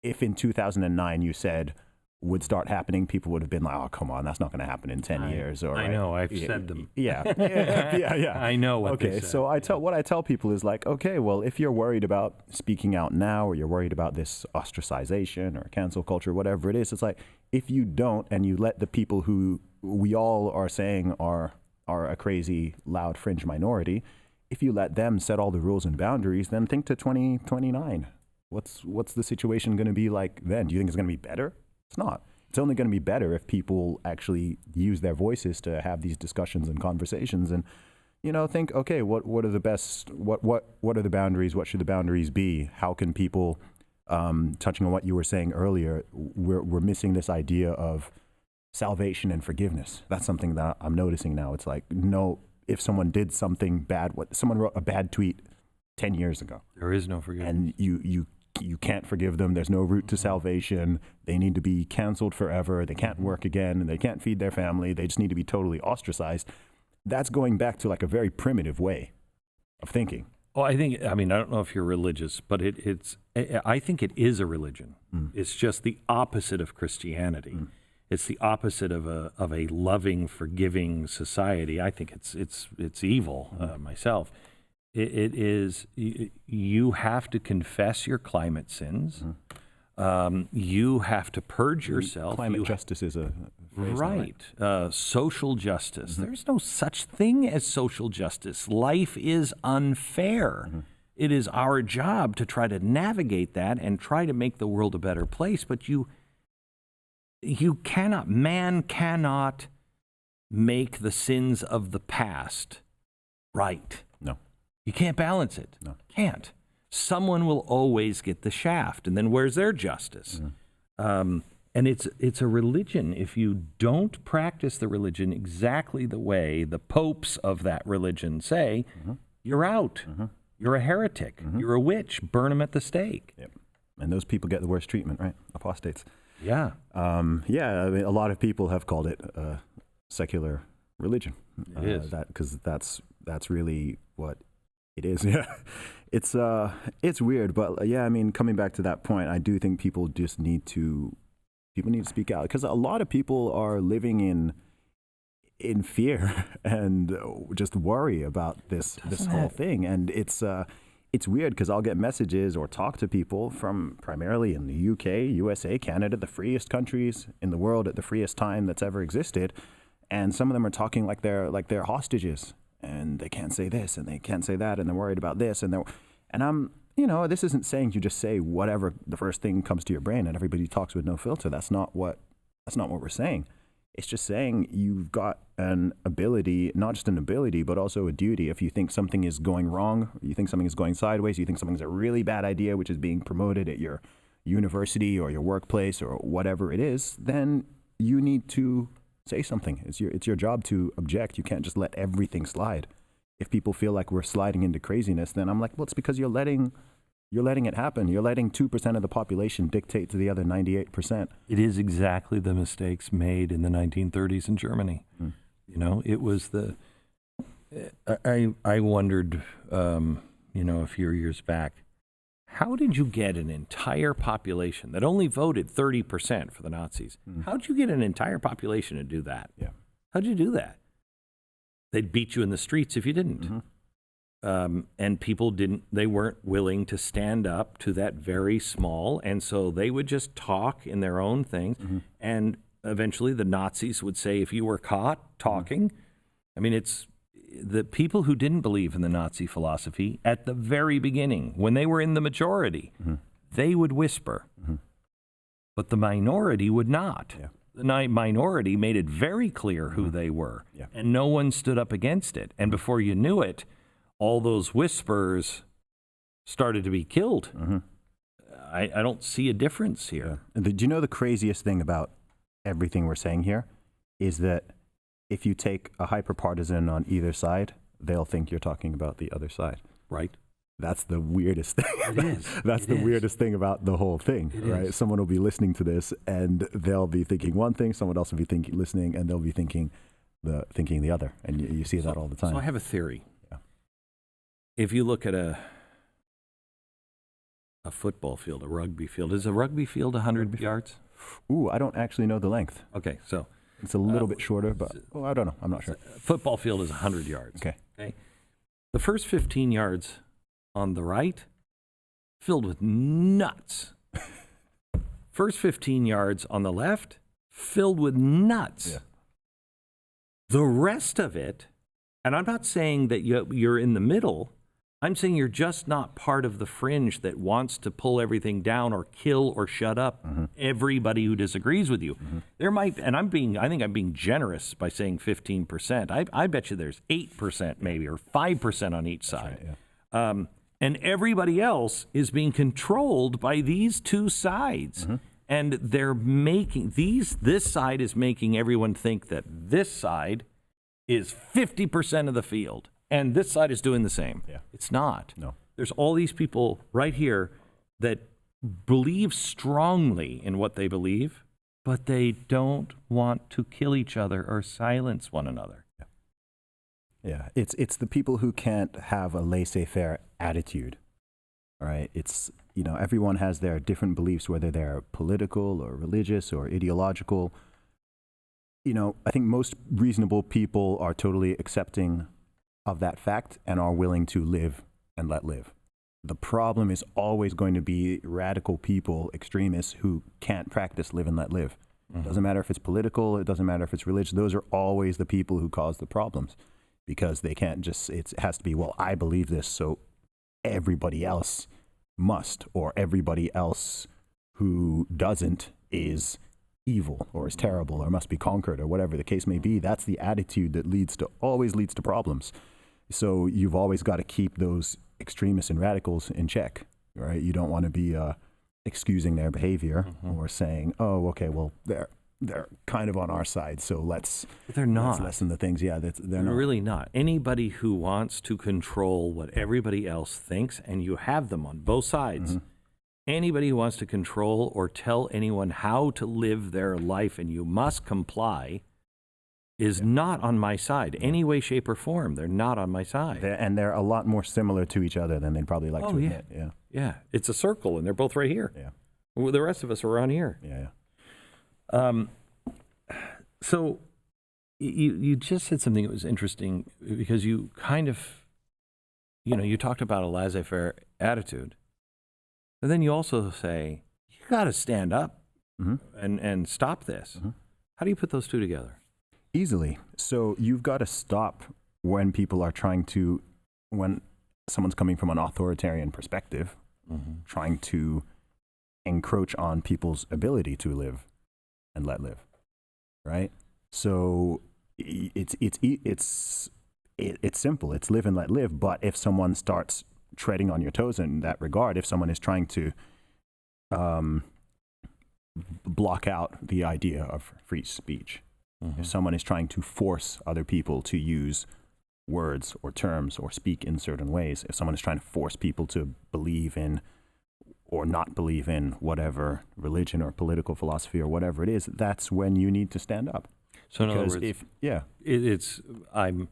if in 2009 you said would start happening, people would have been like, oh, come on, that's not going to happen in 10 years. Or I know, I've said them. Yeah. I know what they said. So what I tell people is like, okay, well, if you're worried about speaking out now, or you're worried about this ostracization or cancel culture, whatever it is, it's like, if you don't, and you let the people who we all are saying are a crazy, loud, fringe minority, if you let them set all the rules and boundaries, then think to 2029. What's the situation going to be like then? Do you think it's going to be better? It's not. It's only going to be better if people actually use their voices to have these discussions and conversations and, think, okay, what are the best, what are the boundaries? What should the boundaries be? How can people, touching on what you were saying earlier, we're missing this idea of salvation and forgiveness. That's something that I'm noticing now. It's like, no, if someone did something bad, someone wrote a bad tweet 10 years ago. There is no forgiveness. And you can't forgive them. There's no route to salvation. They need to be canceled forever. They can't work again, and they can't feed their family. They just need to be totally ostracized. That's going back to like a very primitive way of thinking. Oh, I don't know if you're religious, but I think it is a religion. It's just the opposite of Christianity. It's the opposite of a loving, forgiving society. I think it's evil myself. It is, you have to confess your climate sins. You have to purge yourself. Climate justice is a phrase, right. Social justice. There's no such thing as social justice. Life is unfair. It is our job to try to navigate that and try to make the world a better place. But man cannot make the sins of the past right. No. You can't balance it. No. Can't. Someone will always get the shaft, and then where's their justice? And it's a religion. If you don't practice the religion exactly the way the popes of that religion say, you're out. You're a heretic. You're a witch. Burn them at the stake. Yep. And those people get the worst treatment, right? Apostates. Yeah. I mean, a lot of people have called it secular religion. It is. Because that's really what it is. Yeah. It's weird, but I mean, coming back to that point, I do think people need to speak out, because a lot of people are living in fear and just worry about this whole thing. And it's weird, because I'll get messages or talk to people from primarily in the UK, USA, Canada, the freest countries in the world at the freest time that's ever existed. And some of them are talking like they're hostages, and they can't say this and they can't say that, and they're worried about this, and I'm, this isn't saying you just say whatever the first thing comes to your brain and everybody talks with no filter. That's not what we're saying. It's just saying you've got an ability, not just an ability, but also a duty. If you think something is going wrong, you think something is going sideways, you think something's a really bad idea, which is being promoted at your university or your workplace or whatever it is, then you need to say something. It's your job to object. You can't just let everything slide. If people feel like we're sliding into craziness, then I'm like, well, it's because you're letting it happen. You're letting 2% of the population dictate to the other 98%. It is exactly the mistakes made in the 1930s in Germany. It was I wondered, a few years back, how did you get an entire population that only voted 30% for the Nazis? How did you get an entire population to do that? Yeah. How'd you do that? They'd beat you in the streets if you didn't. And people they weren't willing to stand up to that very small. And so they would just talk in their own things. And eventually the Nazis would say, if you were caught talking, I mean, it's the people who didn't believe in the Nazi philosophy at the very beginning, when they were in the majority, they would whisper. But the minority would not. Yeah. The minority made it very clear who they were. Yeah. And no one stood up against it. And before you knew it, all those whisperers started to be killed. I don't see a difference here. Yeah. Do you know the craziest thing about everything we're saying here is that if you take a hyper-partisan on either side, they'll think you're talking about the other side. Right. That's the weirdest thing. It is. That's the weirdest thing about the whole thing, right? Someone will be listening to this and they'll be thinking one thing, someone else will be listening, and they'll be thinking the other. And you see that all the time. So I have a theory. Yeah. If you look at a football field, a rugby field, is a rugby field 100 yards? Ooh, I don't actually know the length. Okay, so it's a little bit shorter, but I don't know. I'm not sure. Football field is 100 yards. Okay. The first 15 yards on the right, filled with nuts. First 15 yards on the left, filled with nuts. Yeah. The rest of it, and I'm not saying that you're in the middle, I'm saying you're just not part of the fringe that wants to pull everything down or kill or shut up everybody who disagrees with you. There might, and I think I'm being generous by saying 15%. I bet you there's 8% maybe, or 5% on each side. Right, yeah. And everybody else is being controlled by these two sides. And they're making, this side is making everyone think that this side is 50% of the field. And this side is doing the same. Yeah. It's not. No. There's all these people right here that believe strongly in what they believe, but they don't want to kill each other or silence one another. Yeah, it's the people who can't have a laissez-faire attitude, right? It's, everyone has their different beliefs, whether they're political or religious or ideological. I think most reasonable people are totally accepting of that fact and are willing to live and let live. The problem is always going to be radical people, extremists, who can't practice live and let live. It doesn't matter if it's political, it doesn't matter if it's religious. Those are always the people who cause the problems. Because they can't just, it has to be, well, I believe this, so everybody else must, or everybody else who doesn't is evil or is terrible or must be conquered or whatever the case may be. That's the attitude that always leads to problems. So you've always got to keep those extremists and radicals in check, right? You don't want to be excusing their behavior or saying, oh, okay, well, they're kind of on our side, so let's lessen the things. Yeah, they're not. Really not. Anybody who wants to control what everybody else thinks, and you have them on both sides, anybody who wants to control or tell anyone how to live their life and you must comply is not on my side. Any way, shape, or form, they're not on my side. They're a lot more similar to each other than they'd probably like to admit. Yeah, it's a circle, and they're both right here. Yeah. Well, the rest of us are around here. Yeah. So you just said something that was interesting because you kind of, you talked about a laissez-faire attitude, but then you also say, you got to stand up and stop this. How do you put those two together? Easily. So you've got to stop when people are when someone's coming from an authoritarian perspective, trying to encroach on people's ability to live and let live, right? So it's simple. It's live and let live. But if someone starts treading on your toes in that regard, if someone is trying to block out the idea of free speech, if someone is trying to force other people to use words or terms or speak in certain ways, if someone is trying to force people to believe in or not believe in whatever religion or political philosophy or whatever it is, that's when you need to stand up. So in other words, I'm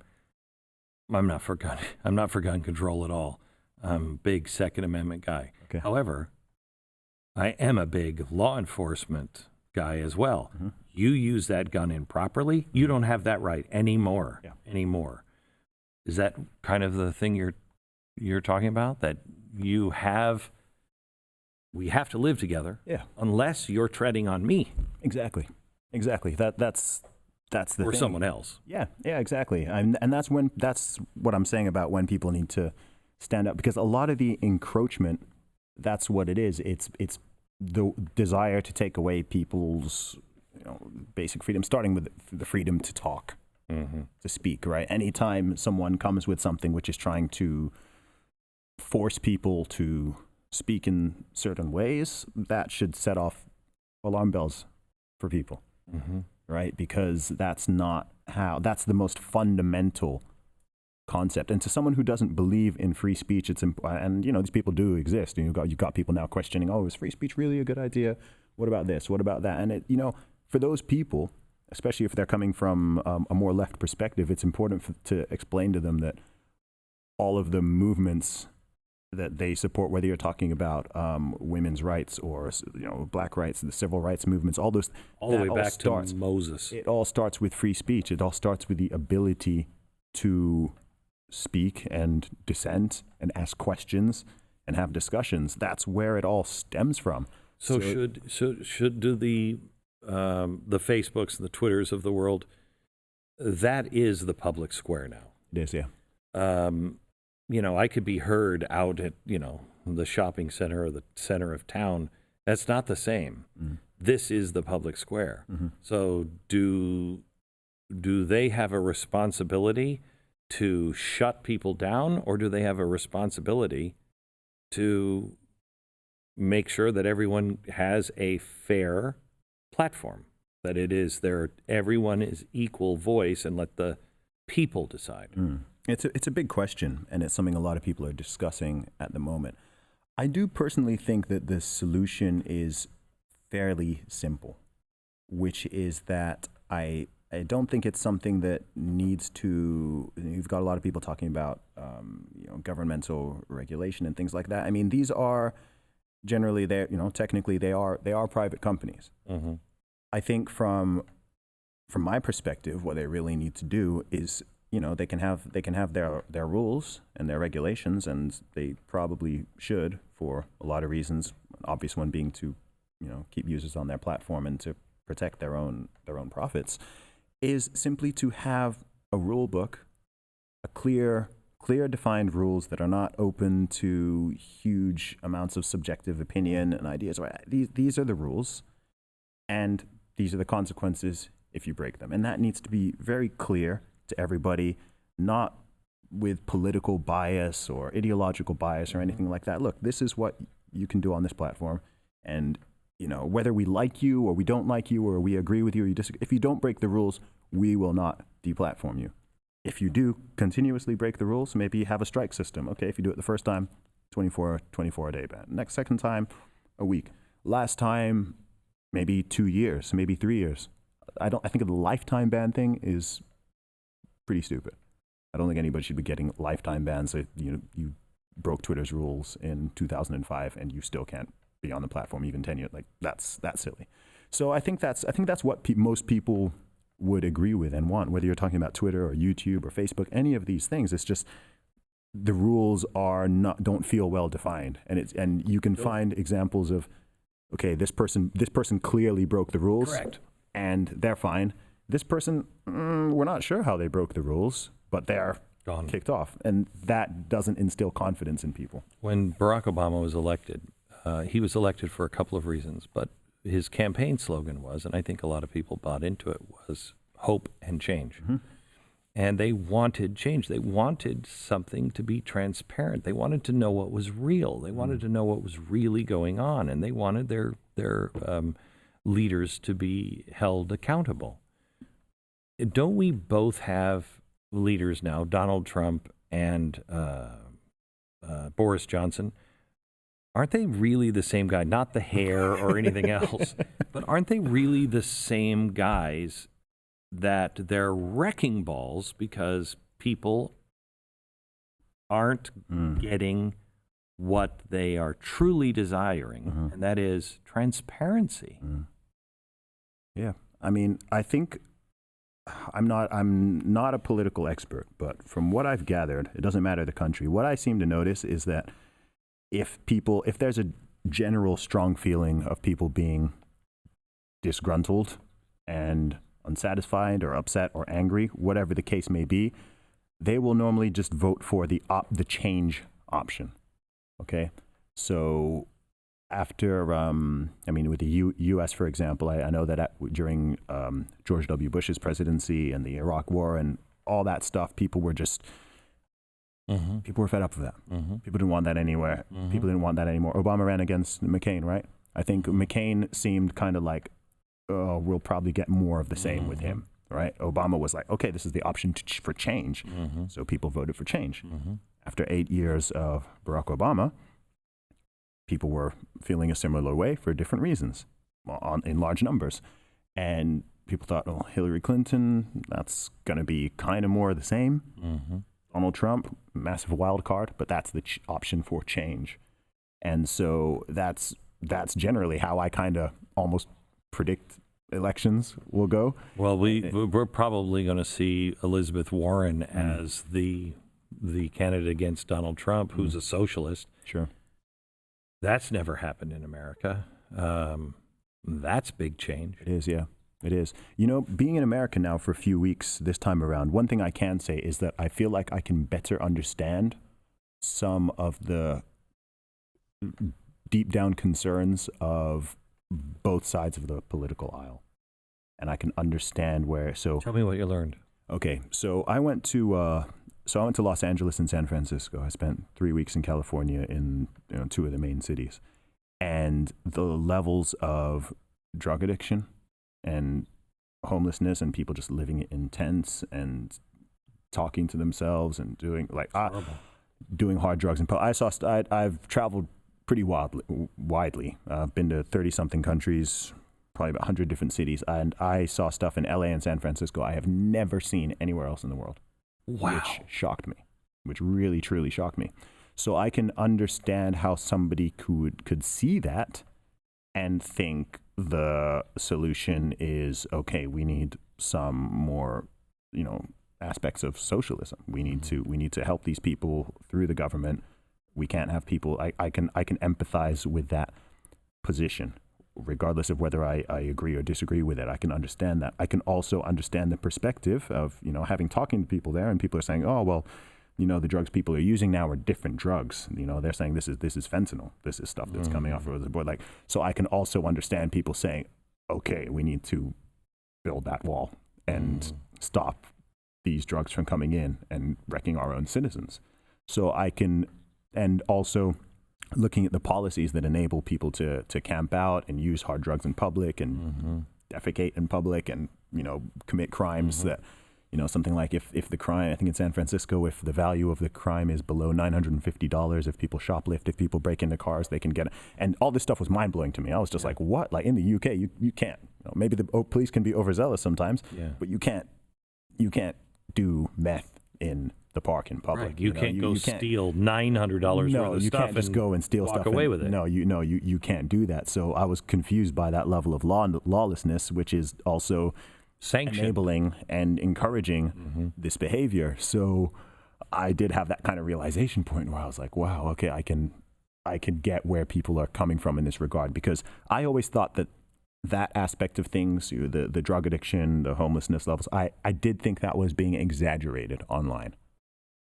not for gun. I'm not for gun control at all. I'm a big Second Amendment guy. Okay. However, I am a big law enforcement guy as well. You use that gun improperly, you don't have that right anymore. Anymore. Is that kind of the thing you're you're talking about, that we have to live together, Yeah. unless you're treading on me. Exactly. That's the or thing. someone else. Yeah, exactly. And that's what I'm saying about when people need to stand up, because a lot of the encroachment, that's what it is. It's the desire to take away people's basic freedom, starting with the freedom to talk, to speak. Right. Anytime someone comes with something which is trying to force people to speak in certain ways, that should set off alarm bells for people. Right? Because that's the most fundamental concept. And to someone who doesn't believe in free speech, and these people do exist. You've got people now questioning, is free speech really a good idea? What about this? What about that? And for those people, especially if they're coming from a more left perspective, it's important to explain to them that all of the movements that they support, whether you're talking about women's rights or black rights, the civil rights movements, all those, all the way back to Moses. It all starts with free speech. It all starts with the ability to speak and dissent and ask questions and have discussions. That's where it all stems from. So should do the Facebooks and the Twitters of the world, that is the public square now. It is, yeah. I could be heard out at, the shopping center or the center of town. That's not the same. This is the public square. So do they have a responsibility to shut people down, or do they have a responsibility to make sure that everyone has a fair platform, that everyone is equal voice, and let the people decide? It's a big question, and it's something a lot of people are discussing at the moment. I do personally think that the solution is fairly simple, which is that I don't think it's something that needs to. You've got a lot of people talking about governmental regulation and things like that. I mean, these are generally technically they are private companies. I think from my perspective, what they really need to do is, they can have their rules and their regulations, and they probably should, for a lot of reasons. An obvious one being to, keep users on their platform and to protect their own profits, is simply to have a rule book, a clear defined rules that are not open to huge amounts of subjective opinion and ideas. Right? These are the rules, and these are the consequences if you break them. And that needs to be very clear to everybody, not with political bias or ideological bias or anything like that. Look, this is what you can do on this platform, and whether we like you or we don't like you, or we agree with you or you disagree, if you don't break the rules, we will not deplatform you. If you do continuously break the rules, maybe have a strike system. Okay, if you do it the first time, 24 a day ban. Second time, a week. Last time, maybe 2 years, maybe 3 years. I think the lifetime ban thing is pretty stupid. I don't think anybody should be getting lifetime bans. So, you broke Twitter's rules in 2005 and you still can't be on the platform even 10 years. Like, that's silly. So I think that's what most people would agree with and want, whether you're talking about Twitter or YouTube or Facebook, any of these things. It's just the rules don't feel well defined, and you can find examples of, okay, this person clearly broke the rules. Correct. And they're fine. This person, we're not sure how they broke the rules, but they're gone, kicked off. And that doesn't instill confidence in people. When Barack Obama was elected, he was elected for a couple of reasons, but his campaign slogan was, and I think a lot of people bought into it, was hope and change. And they wanted change. They wanted something to be transparent. They wanted to know what was real. They wanted to know what was really going on, and they wanted their leaders to be held accountable. Don't we both have leaders now, Donald Trump and Boris Johnson? Aren't they really the same guy? Not the hair or anything else, but aren't they really the same guys, that they're wrecking balls because people aren't getting what they are truly desiring, and that is transparency? Yeah. I mean, I think I'm not a political expert, but from what I've gathered, it doesn't matter the country. What I seem to notice is that if there's a general strong feeling of people being disgruntled and unsatisfied or upset or angry, whatever the case may be, they will normally just vote for the change option. Okay, so after, with the U.S., for example, I know that during George W. Bush's presidency and the Iraq War and all that stuff, people were just, people were fed up with that. People didn't want that anywhere. People didn't want that anymore. Obama ran against McCain, right? I think McCain seemed kind of like, oh, we'll probably get more of the same with him, right? Obama was like, okay, this is the option for change. So people voted for change. After 8 years of Barack Obama, people were feeling a similar way for different reasons in large numbers. And people thought, oh, Hillary Clinton, that's going to be kind of more of the same. Donald Trump, massive wild card, but that's the option for change. And so that's generally how I kind of almost predict elections will go. Well, we're probably going to see Elizabeth Warren as the candidate against Donald Trump, who's a socialist. Sure. That's never happened in America. That's big change. It is, yeah. It is. You know, being in America now for a few weeks this time around, one thing I can say is that I feel like I can better understand some of the deep down concerns of both sides of the political aisle. And I can understand where, so... Tell me what you learned. Okay, so I went to Los Angeles and San Francisco. I spent 3 weeks in California in two of the main cities. And the levels of drug addiction and homelessness and people just living in tents and talking to themselves and doing doing hard drugs. And I've traveled pretty widely. I've been to 30-something countries, probably about 100 different cities. And I saw stuff in LA and San Francisco I have never seen anywhere else in the world. Wow. Which shocked me, which really, truly shocked me. So I can understand how somebody could see that and think the solution is, okay, we need some more, aspects of socialism. We need to help these people through the government. We can't have people, I can empathize with that position, regardless of whether I agree or disagree with it. I can understand that. I can also understand the perspective of, having talking to people there, and people are saying, oh, well, the drugs people are using now are different drugs. They're saying this is fentanyl. This is stuff that's coming off of the board. So I can also understand people saying, okay, we need to build that wall and stop these drugs from coming in and wrecking our own citizens. So I can, and also looking at the policies that enable people to camp out and use hard drugs in public and defecate in public and, commit crimes that, something like if the crime, I think in San Francisco, if the value of the crime is below $950, if people shoplift, if people break into cars, they can get it. And all this stuff was mind blowing to me. I was just like, what? Like in the UK, you can't, maybe the police can be overzealous sometimes, but you can't do meth in the park in public. Right. You can't go steal $900 worth of stuff. No, you can't just go and steal stuff. Walk away with it. No, you can't do that. So I was confused by that level of lawlessness, which is also enabling and encouraging this behavior. So I did have that kind of realization point where I was like, wow, okay, I can get where people are coming from in this regard, because I always thought that aspect of things, the drug addiction, the homelessness levels, I did think that was being exaggerated online.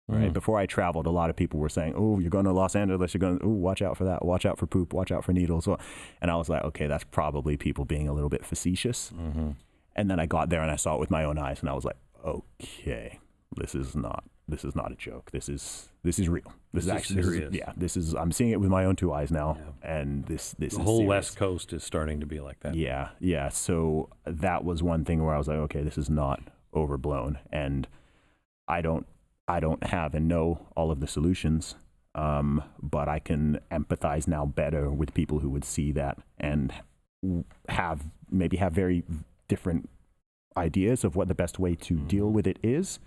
Right. Before I traveled, a lot of people were saying, oh, you're going to Los Angeles, watch out for that, watch out for poop, watch out for needles. And I was like, okay, that's probably people being a little bit facetious. And then I got there and I saw it with my own eyes and I was like, okay, this is not a joke. This is real. This is actually serious. I'm seeing it with my own two eyes now. And this the is whole serious. West Coast is starting to be like that. Yeah. So that was one thing where I was like, okay, this is not overblown. And I don't have and know all of the solutions, but I can empathize now better with people who would see that and have very different ideas of what the best way to deal with it is.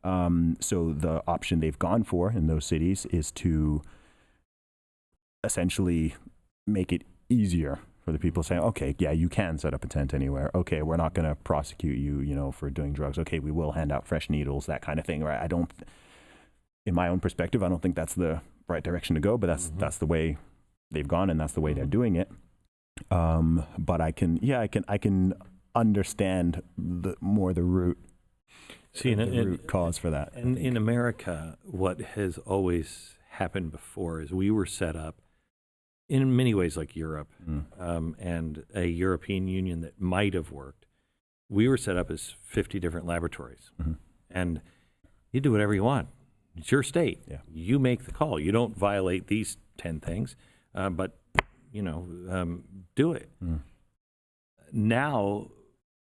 So the option they've gone for in those cities is to essentially make it easier for the people saying, okay, yeah, you can set up a tent anywhere. Okay, we're not going to prosecute you, you know, for doing drugs. Okay, we will hand out fresh needles, that kind of thing, right? I don't, in my own perspective, I don't think that's the right direction to go, but that's the way they've gone, and that's the way they're doing it. But I can understand the root. See, the root cause for that. And in America, what has always happened before is we were set up in many ways like Europe, and a European Union that might have worked. We were set up as 50 different laboratories, and you do whatever you want. It's your state. Yeah. You make the call. You don't violate these 10 things, but do it. Now,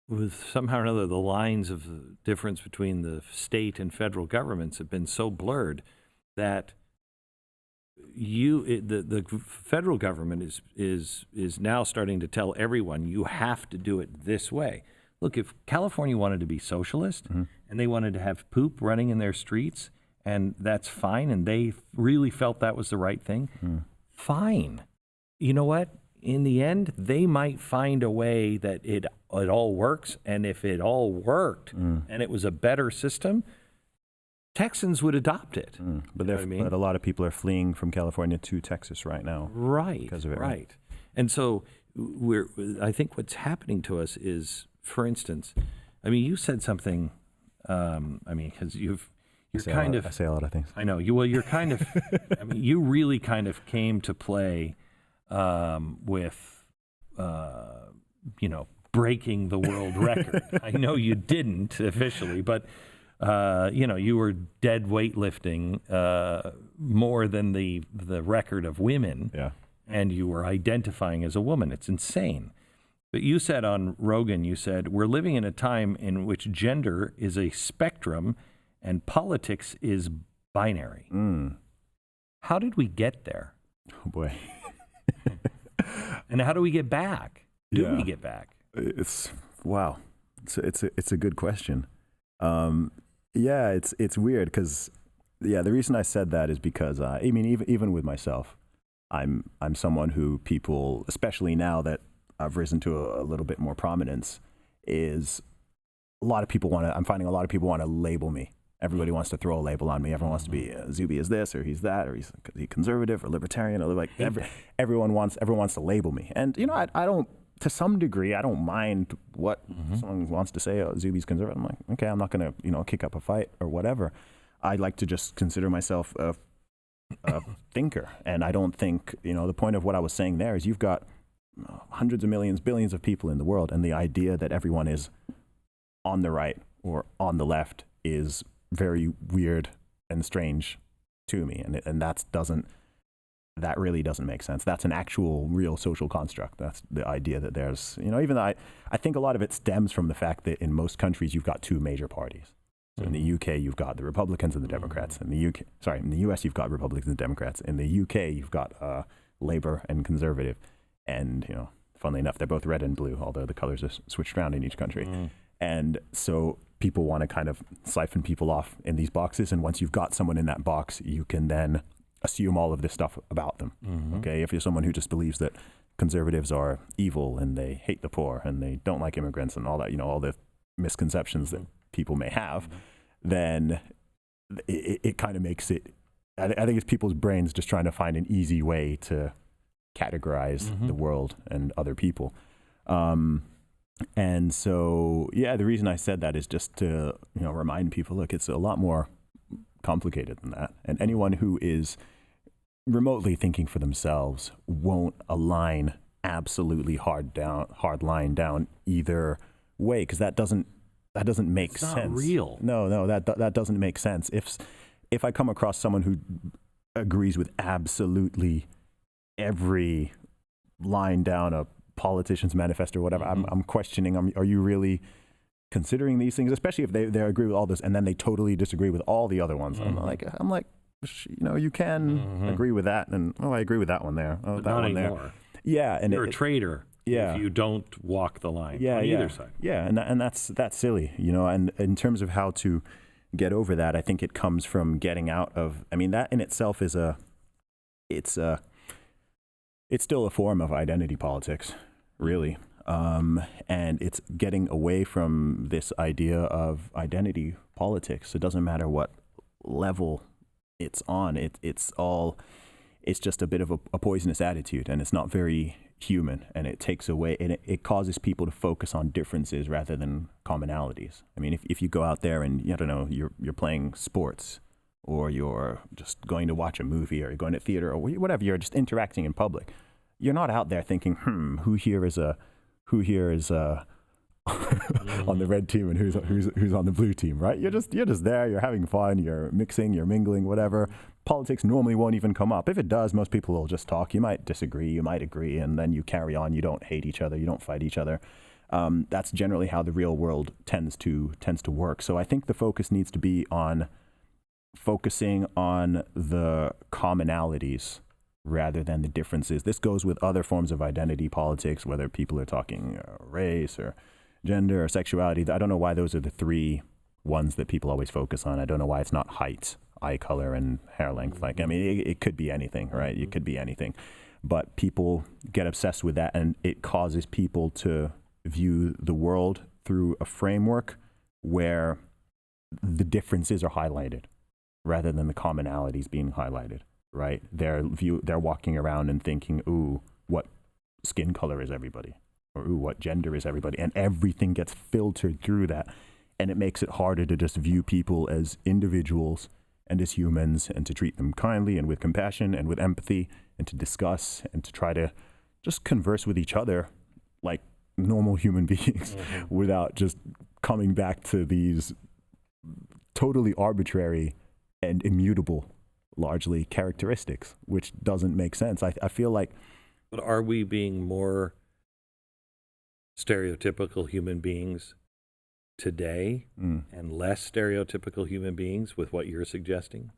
with somehow or another, the lines of the difference between the state and federal governments have been so blurred that the federal government is now starting to tell everyone you have to do it this way. Look, if California wanted to be socialist and they wanted to have poop running in their streets, and that's fine, and they really felt that was the right thing, fine. You know what? In the end, they might find a way that it all works, and if it all worked and it was a better system, Texans would adopt it. But a lot of people are fleeing from California to Texas right now. Right, because of it, right. And so I think what's happening to us is, for instance, I mean, you said something, because I say a lot of things. I know. You're kind of, you really kind of came to play with, breaking the world record. I know you didn't officially, but, you were dead weightlifting more than the record of women. Yeah. And you were identifying as a woman. It's insane. But you said on Rogan, we're living in a time in which gender is a spectrum and politics is binary. How did we get there? Oh, boy. And how do we get back? Do we get back? It's a good question. It's weird because, the reason I said that is because, even with myself, I'm someone who people, especially now that I've risen to a little bit more prominence, is I'm finding a lot of people want to label me. Everybody wants to throw a label on me. Everyone wants to be Zuby is this or he's that or he's conservative or libertarian or everyone wants to label me. And I don't, to some degree, I don't mind what someone wants to say. Oh, Zuby's conservative. I'm like, okay, I'm not gonna kick up a fight or whatever. I like to just consider myself a thinker, and I don't think the point of what I was saying there is you've got hundreds of millions, billions of people in the world, and the idea that everyone is on the right or on the left is very weird and strange to me, and that really doesn't make sense. That's an actual real social construct. That's the idea that there's even though I think a lot of it stems from the fact that in most countries you've got two major parties. So in the UK you've got the Republicans and the Democrats. In the US you've got Republicans and Democrats. In the UK you've got Labour and Conservative, and funnily enough they're both red and blue, although the colors are switched around in each country. And so people want to kind of siphon people off in these boxes, and once you've got someone in that box, you can then assume all of this stuff about them. Okay, if you're someone who just believes that conservatives are evil and they hate the poor and they don't like immigrants and all that, all the misconceptions that people may have, then it kind of makes it, I think it's people's brains just trying to find an easy way to categorize the world and other people. And so, the reason I said that is just to, remind people, look, it's a lot more complicated than that. And anyone who is remotely thinking for themselves won't align absolutely hard line down either way, because that doesn't make sense. It's not real. No, that doesn't make sense. If I come across someone who agrees with absolutely every line down a politician's manifesto or whatever, I'm questioning, are you really considering these things, especially if they agree with all this and then they totally disagree with all the other ones? I'm like, you can agree with that, and I agree with that one there. Oh, but that not one anymore. there. Yeah, and you're a traitor. If you don't walk the line on either side. Yeah, and that's silly, And in terms of how to get over that, I think it comes from getting out of. That in itself is it's still a form of identity politics, really. And it's getting away from this idea of identity politics. It doesn't matter what level it's on. It's just a bit of a poisonous attitude, and it's not very human, and it takes away, and it causes people to focus on differences rather than commonalities. I mean, if you go out there and, I don't know, you're playing sports, or you're just going to watch a movie, or you're going to theater, or whatever, you're just interacting in public. You're not out there thinking, who here is on the red team and who's on the blue team, right? You're just there, you're having fun, you're mixing, you're mingling, whatever. Politics normally won't even come up. If it does, most people will just talk. You might disagree, you might agree, and then you carry on. You don't hate each other, you don't fight each other. That's generally how the real world tends to work. So I think the focus needs to be on focusing on the commonalities rather than the differences. This goes with other forms of identity politics, whether people are talking race or gender or sexuality. I don't know why those are the three ones that people always focus on. I don't know why it's not height, eye color, and hair length. Like, I mean, it could be anything, right? It could be anything. But people get obsessed with that, and it causes people to view the world through a framework where the differences are highlighted rather than the commonalities being highlighted, right? They're walking around and thinking, ooh, what skin color is everybody? Or ooh, what gender is everybody? And everything gets filtered through that. And it makes it harder to just view people as individuals and as humans, and to treat them kindly and with compassion and with empathy, and to discuss and to try to just converse with each other like normal human beings, without just coming back to these totally arbitrary and immutable, largely, characteristics, which doesn't make sense. I feel like... But are we being more stereotypical human beings today and less stereotypical human beings with what you're suggesting?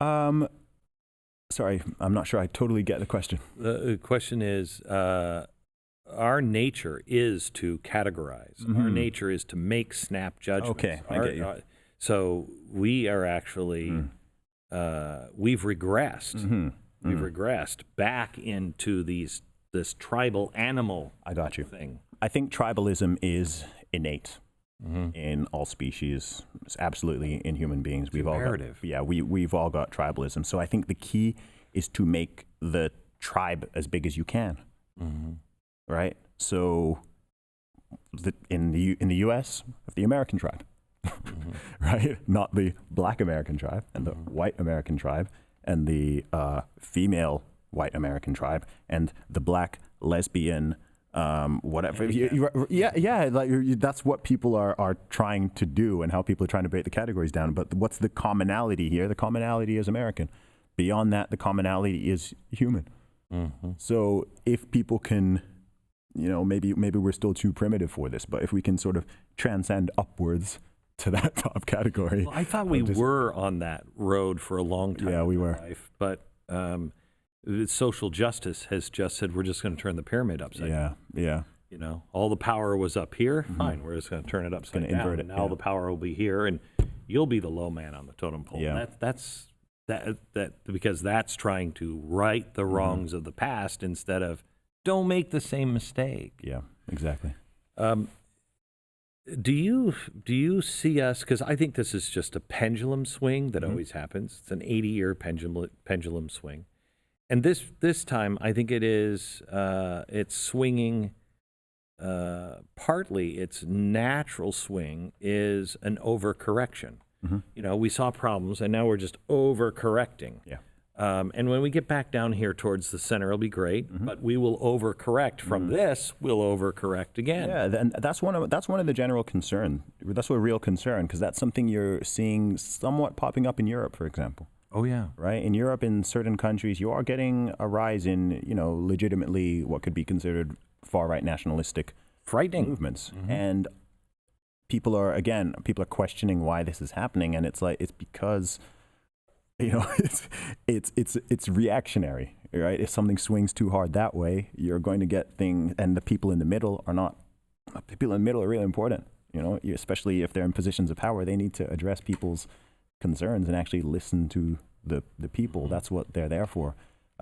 Sorry, I'm not sure I totally get the question. The question is, our nature is to categorize. Our nature is to make snap judgments. Okay, I get you. So we are actually, we've regressed. We've regressed back into this tribal animal I got you. thing. I think tribalism is innate in all species. It's absolutely in human beings. We've imperative. We've all got tribalism. So I think the key is to make the tribe as big as you can. Right? So in the U.S., the American tribe, right? Not the Black American tribe and the white American tribe and the female white American tribe and the Black lesbian whatever. That's what people are trying to do, and how people are trying to break the categories down. But what's the commonality here? The commonality is American. Beyond that, the commonality is human. So if people can, maybe we're still too primitive for this, but if we can sort of transcend upwards to that top category. Well, I thought we were on that road for a long time. Yeah, we were. Life, but social justice has just said we're just going to turn the pyramid upside down. Yeah. All the power was up here. Fine, we're just going to turn it upside down. Invert it, and now the power will be here, and you'll be the low man on the totem pole. Yeah. That's because that's trying to right the wrongs of the past instead of don't make the same mistake. Yeah, exactly. Do you see us? Because I think this is just a pendulum swing that always happens. It's an 80-year pendulum swing. And this time, I think it is. It's swinging. Partly, its natural swing is an overcorrection. We saw problems, and now we're just overcorrecting. Yeah. And when we get back down here towards the center, it'll be great. But we will overcorrect from this. We'll overcorrect again. Yeah, and that's one of the general concern. That's a real concern, because that's something you're seeing somewhat popping up in Europe, for example. Oh, yeah. Right? In Europe, in certain countries, you are getting a rise in, legitimately what could be considered far-right nationalistic frightening movements. And people are questioning why this is happening. And it's because, it's reactionary, right? If something swings too hard that way, you're going to get things, and the people in the middle are really important. Especially if they're in positions of power, they need to address people's concerns and actually listen to the people. That's what they're there for.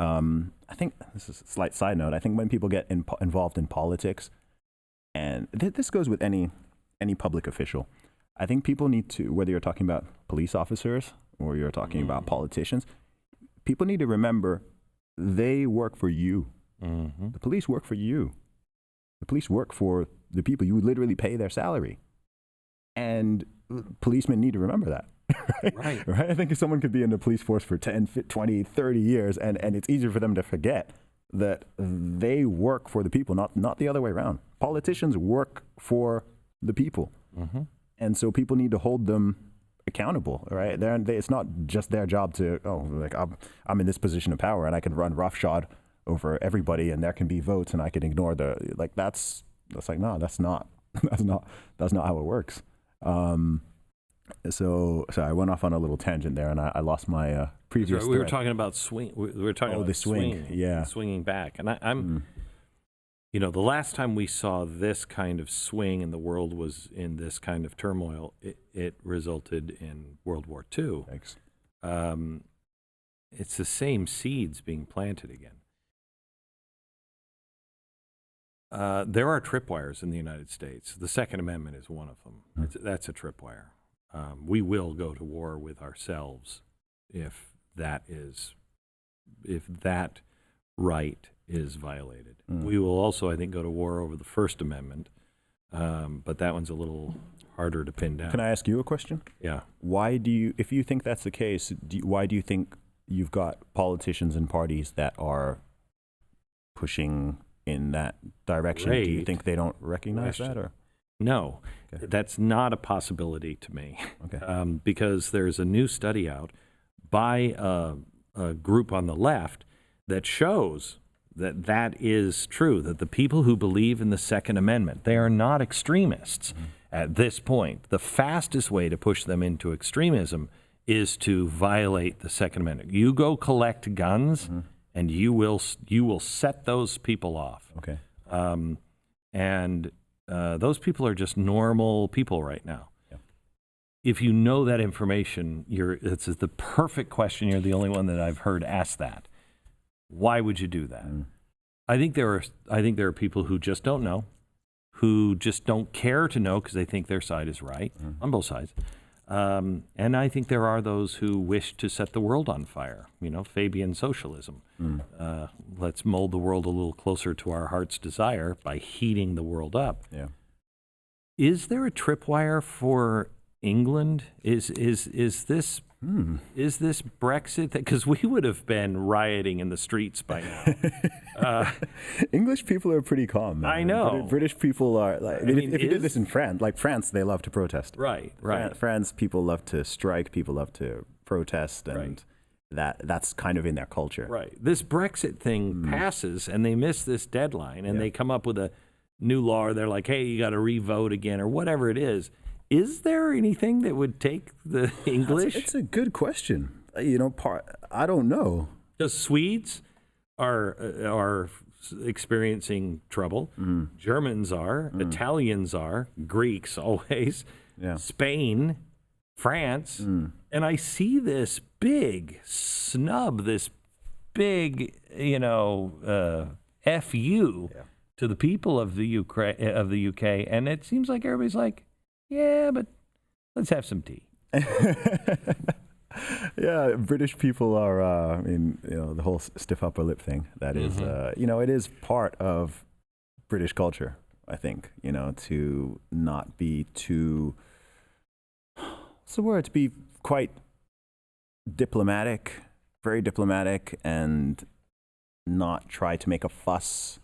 I think this is a slight side note. I think when people get involved in politics, and this goes with any public official, I think people need to, whether you're talking about police officers or you're talking about politicians, people need to remember they work for you. The police work for you. The police work for the people. You literally pay their salary. And policemen need to remember that. Right. I think if someone could be in the police force for 10, 20, 30 years, and it's easier for them to forget that they work for the people, not the other way around. Politicians work for the people. And so people need to hold them accountable, right? It's not just their job to, I'm in this position of power and I can run roughshod over everybody and there can be votes and I can ignore that's not how it works. So I went off on a little tangent there and I lost my previous. We were talking about swing. We were talking about the swing. Yeah. Swinging back. And I'm the last time we saw this kind of swing and the world was in this kind of turmoil, it resulted in World War II. Thanks. It's the same seeds being planted again. There are tripwires in the United States. The Second Amendment is one of them. That's a tripwire. We will go to war with ourselves if that right is violated. We will also, I think, go to war over the First Amendment, but that one's a little harder to pin down. Can I ask you a question? Yeah. If you think that's the case, why do you think you've got politicians and parties that are pushing in that direction? Great. Do you think they don't recognize that, or? No, Okay. That's not a possibility to me. Okay. Because there's a new study out by a group on the left that shows that is true, that the people who believe in the Second Amendment, they are not extremists at this point. The fastest way to push them into extremism is to violate the Second Amendment. You go collect guns, and you will set those people off. Okay. Those people are just normal people right now. Yeah. If you know that information, it's the perfect question. You're the only one that I've heard ask that. Why would you do that? I think there are people who just don't know, who just don't care to know because they think their side is right on both sides. And I think there are those who wish to set the world on fire, Fabian socialism. Let's mold the world a little closer to our heart's desire by heating the world up. Yeah. Is there a tripwire for England? Is this Brexit? Because we would have been rioting in the streets by now. English people are pretty calm, man. I know. British people are if you did this in France, they love to protest. Right. France people love to strike. People love to protest, and that's kind of in their culture. Right. This Brexit thing passes, and they miss this deadline, and they come up with a new law. Or they're like, hey, you got to re-vote again, or whatever it is. Is there anything that would take the English? It's a good question. I don't know. Because Swedes are experiencing trouble. Germans are. Italians are. Greeks always. Yeah. Spain, France. And I see this big snub, this big, FU to the people of the UK, and it seems like everybody's like, yeah, but let's have some tea. Yeah, British people are, the whole stiff upper lip thing. That is, it is part of British culture, I think, to not be too, what's the word, to be quite diplomatic, very diplomatic, and not try to make a fuss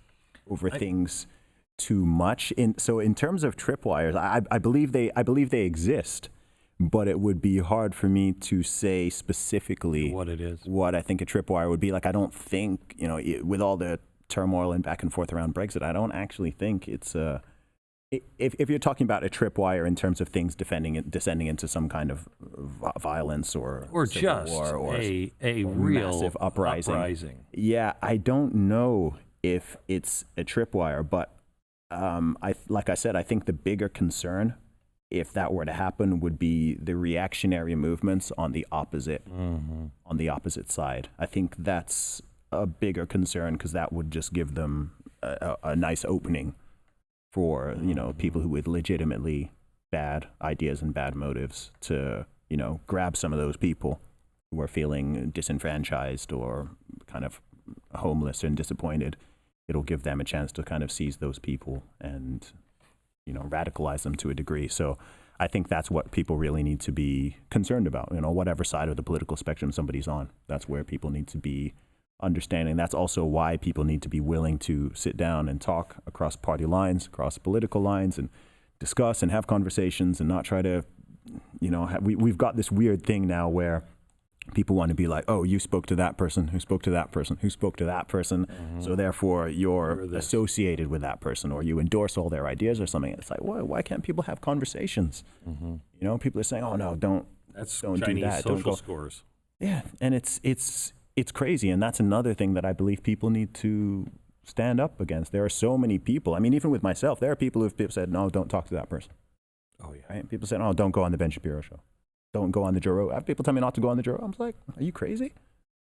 over things too much. So in terms of tripwires, I believe they exist, but it would be hard for me to say specifically what it is, what I think a tripwire would be. Like, I don't think, with all the turmoil and back and forth around Brexit, I don't actually think it's if you're talking about a tripwire in terms of things descending into some kind of violence or just war or a real massive uprising. Yeah, I don't know if it's a tripwire, but like I said, I think the bigger concern, if that were to happen, would be the reactionary movements on the opposite side. I think that's a bigger concern because that would just give them a nice opening for, you know, people who with legitimately bad ideas and bad motives to, you know, grab some of those people who are feeling disenfranchised or kind of homeless and disappointed. It'll give them a chance to kind of seize those people and, you know, radicalize them to a degree. So I think that's what people really need to be concerned about, you know, whatever side of the political spectrum somebody's on. That's where people need to be understanding. That's also why people need to be willing to sit down and talk across party lines, across political lines, and discuss and have conversations and not try to, you know, we've got this weird thing now where people want to be like, oh, you spoke to that person, who spoke to that person, who spoke to that person, so therefore you're associated with that person, or you endorse all their ideas or something. It's like, why can't people have conversations? You know, people are saying, oh no, don't do that. Chinese social don't go. scores. Yeah, and it's crazy, and that's another thing that I believe people need to stand up against. There are so many people. I mean, even with myself, there are people who've said, no, don't talk to that person. Oh yeah. Right? People said, oh, don't go on the Ben Shapiro show. Don't go on the Joe Rogan. I have people tell me not to go on the Joe Rogan. I'm like, are you crazy?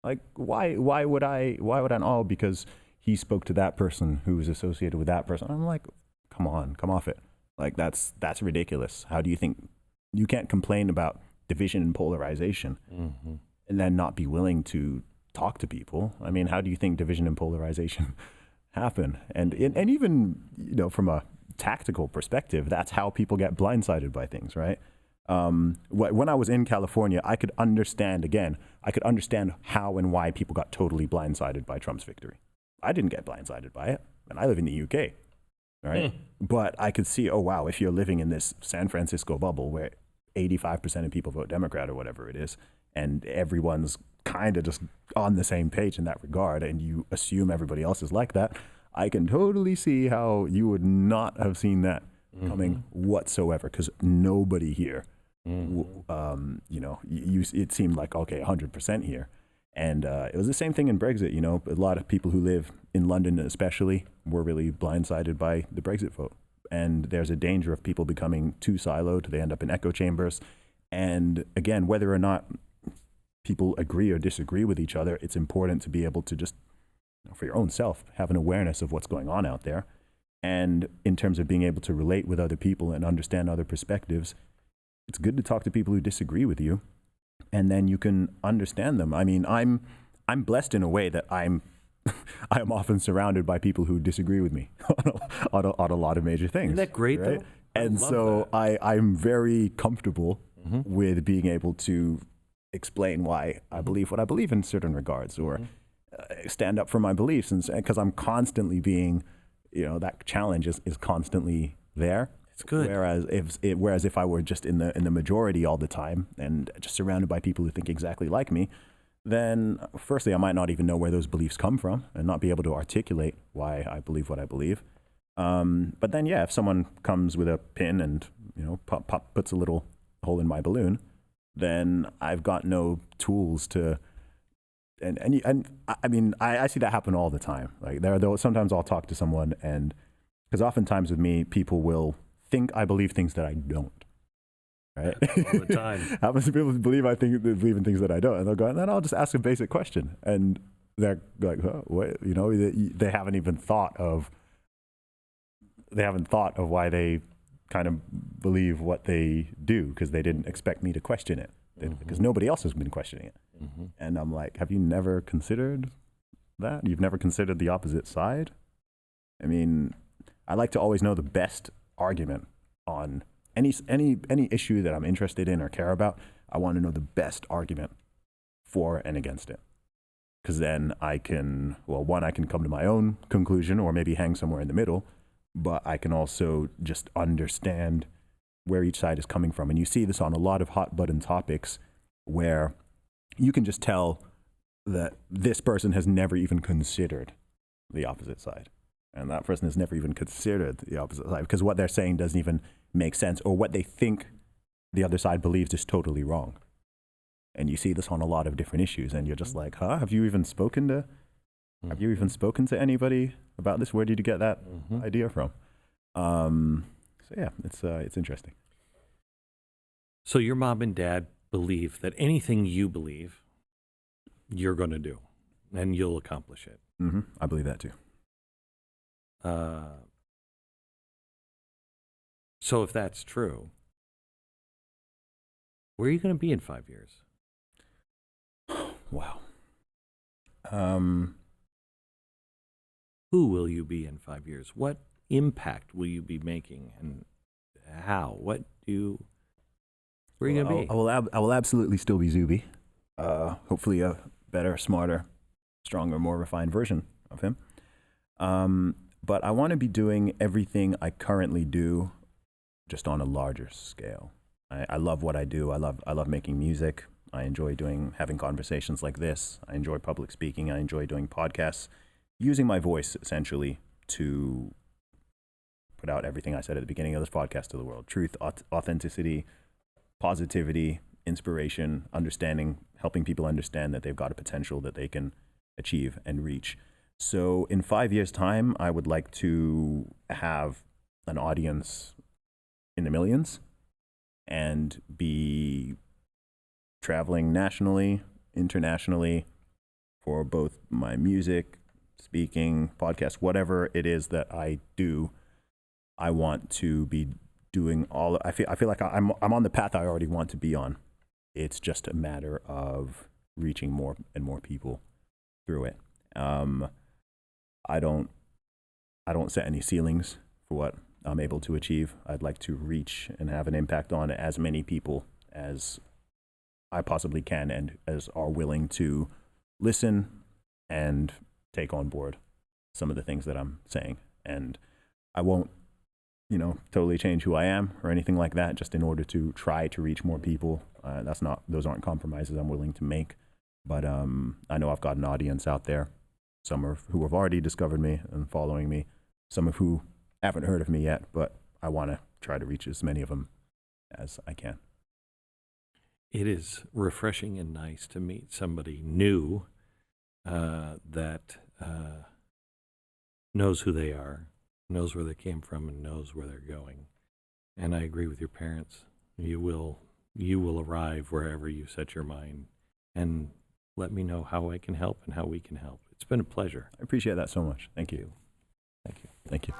Like, why would I? Oh, because he spoke to that person who was associated with that person. I'm like, come on, come off it. Like, that's ridiculous. How do you think you can't complain about division and polarization and then not be willing to talk to people? I mean, how do you think division and polarization happen? And even, you know, from a tactical perspective, that's how people get blindsided by things, right? When I was in California, I could understand how and why people got totally blindsided by Trump's victory. I didn't get blindsided by it, and I live in the UK, right? But I could see, oh wow, if you're living in this San Francisco bubble where 85% of people vote Democrat or whatever it is, and everyone's kind of just on the same page in that regard, and you assume everybody else is like that, I can totally see how you would not have seen that coming whatsoever, because nobody here, you know, it seemed like, okay, 100% here. And it was the same thing in Brexit. You know, a lot of people who live in London especially were really blindsided by the Brexit vote. And there's a danger of people becoming too siloed. They end up in echo chambers. And again, whether or not people agree or disagree with each other, it's important to be able to just, you know, for your own self, have an awareness of what's going on out there. And in terms of being able to relate with other people and understand other perspectives, it's good to talk to people who disagree with you, and then you can understand them. I mean, I'm blessed in a way that I am often surrounded by people who disagree with me on a lot of major things. Isn't that great, right? though? And so I'm very comfortable with being able to explain why I believe what I believe in certain regards, or stand up for my beliefs, and because I'm constantly being, you know, that challenge is constantly there. It's good. Whereas if I were just in the majority all the time and just surrounded by people who think exactly like me, then firstly, I might not even know where those beliefs come from and not be able to articulate why I believe what I believe. But then, yeah, if someone comes with a pin and, you know, puts a little hole in my balloon, then I've got no tools to. And I mean, I see that happen all the time. Like sometimes I'll talk to someone, and because oftentimes with me, people will think I believe things that I don't. Right? All the time. Happens to people believe they believe in things that I don't, and they'll go, and then I'll just ask a basic question, and they're like, oh, what? You know, they haven't even thought of why they kind of believe what they do, because they didn't expect me to question it, because nobody else has been questioning it. And I'm like, have you never considered that? You've never considered the opposite side? I mean, I like to always know the best argument on any issue that I'm interested in or care about. I want to know the best argument for and against it, because then I can come to my own conclusion, or maybe hang somewhere in the middle, but I can also just understand where each side is coming from. And you see this on a lot of hot button topics where you can just tell that this person has never even considered the opposite side, and that person has never even considered the opposite side, because what they're saying doesn't even make sense, or what they think the other side believes is totally wrong. And you see this on a lot of different issues, and you're just like, have you even spoken to anybody about this? Where did you get that idea from? So yeah, it's interesting. So your mom and dad believe that anything you believe, you're going to do. and you'll accomplish it. I believe that too. So if that's true, where are you going to be in 5 years? Wow. Who will you be in 5 years? What impact will you be making, and how? Where are you going to be? I will absolutely still be Zuby. Hopefully a better, smarter, stronger, more refined version of him. But I want to be doing everything I currently do, just on a larger scale. I love what I do. I love making music. I enjoy having conversations like this. I enjoy public speaking. I enjoy doing podcasts, using my voice essentially to put out everything I said at the beginning of this podcast to the world: truth, authenticity, positivity, inspiration, understanding, helping people understand that they've got a potential that they can achieve and reach. So in 5 years' time, I would like to have an audience in the millions and be traveling nationally, internationally for both my music, speaking, podcast, whatever it is that I do. I want to be doing all. I feel like I'm on the path I already want to be on. It's just a matter of reaching more and more people through it. I don't set any ceilings for what I'm able to achieve. I'd like to reach and have an impact on as many people as I possibly can, and as are willing to listen and take on board some of the things that I'm saying. And I won't, totally change who I am or anything like that, just in order to try to reach more people. Those aren't compromises I'm willing to make. But I know I've got an audience out there, some who have already discovered me and following me, some of who haven't heard of me yet, but I want to try to reach as many of them as I can. It is refreshing and nice to meet somebody new that knows who they are, knows where they came from, and knows where they're going. And I agree with your parents. You will arrive wherever you set your mind. And let me know how I can help and how we can help. It's been a pleasure. I appreciate that so much. Thank you. Thank you. Thank you.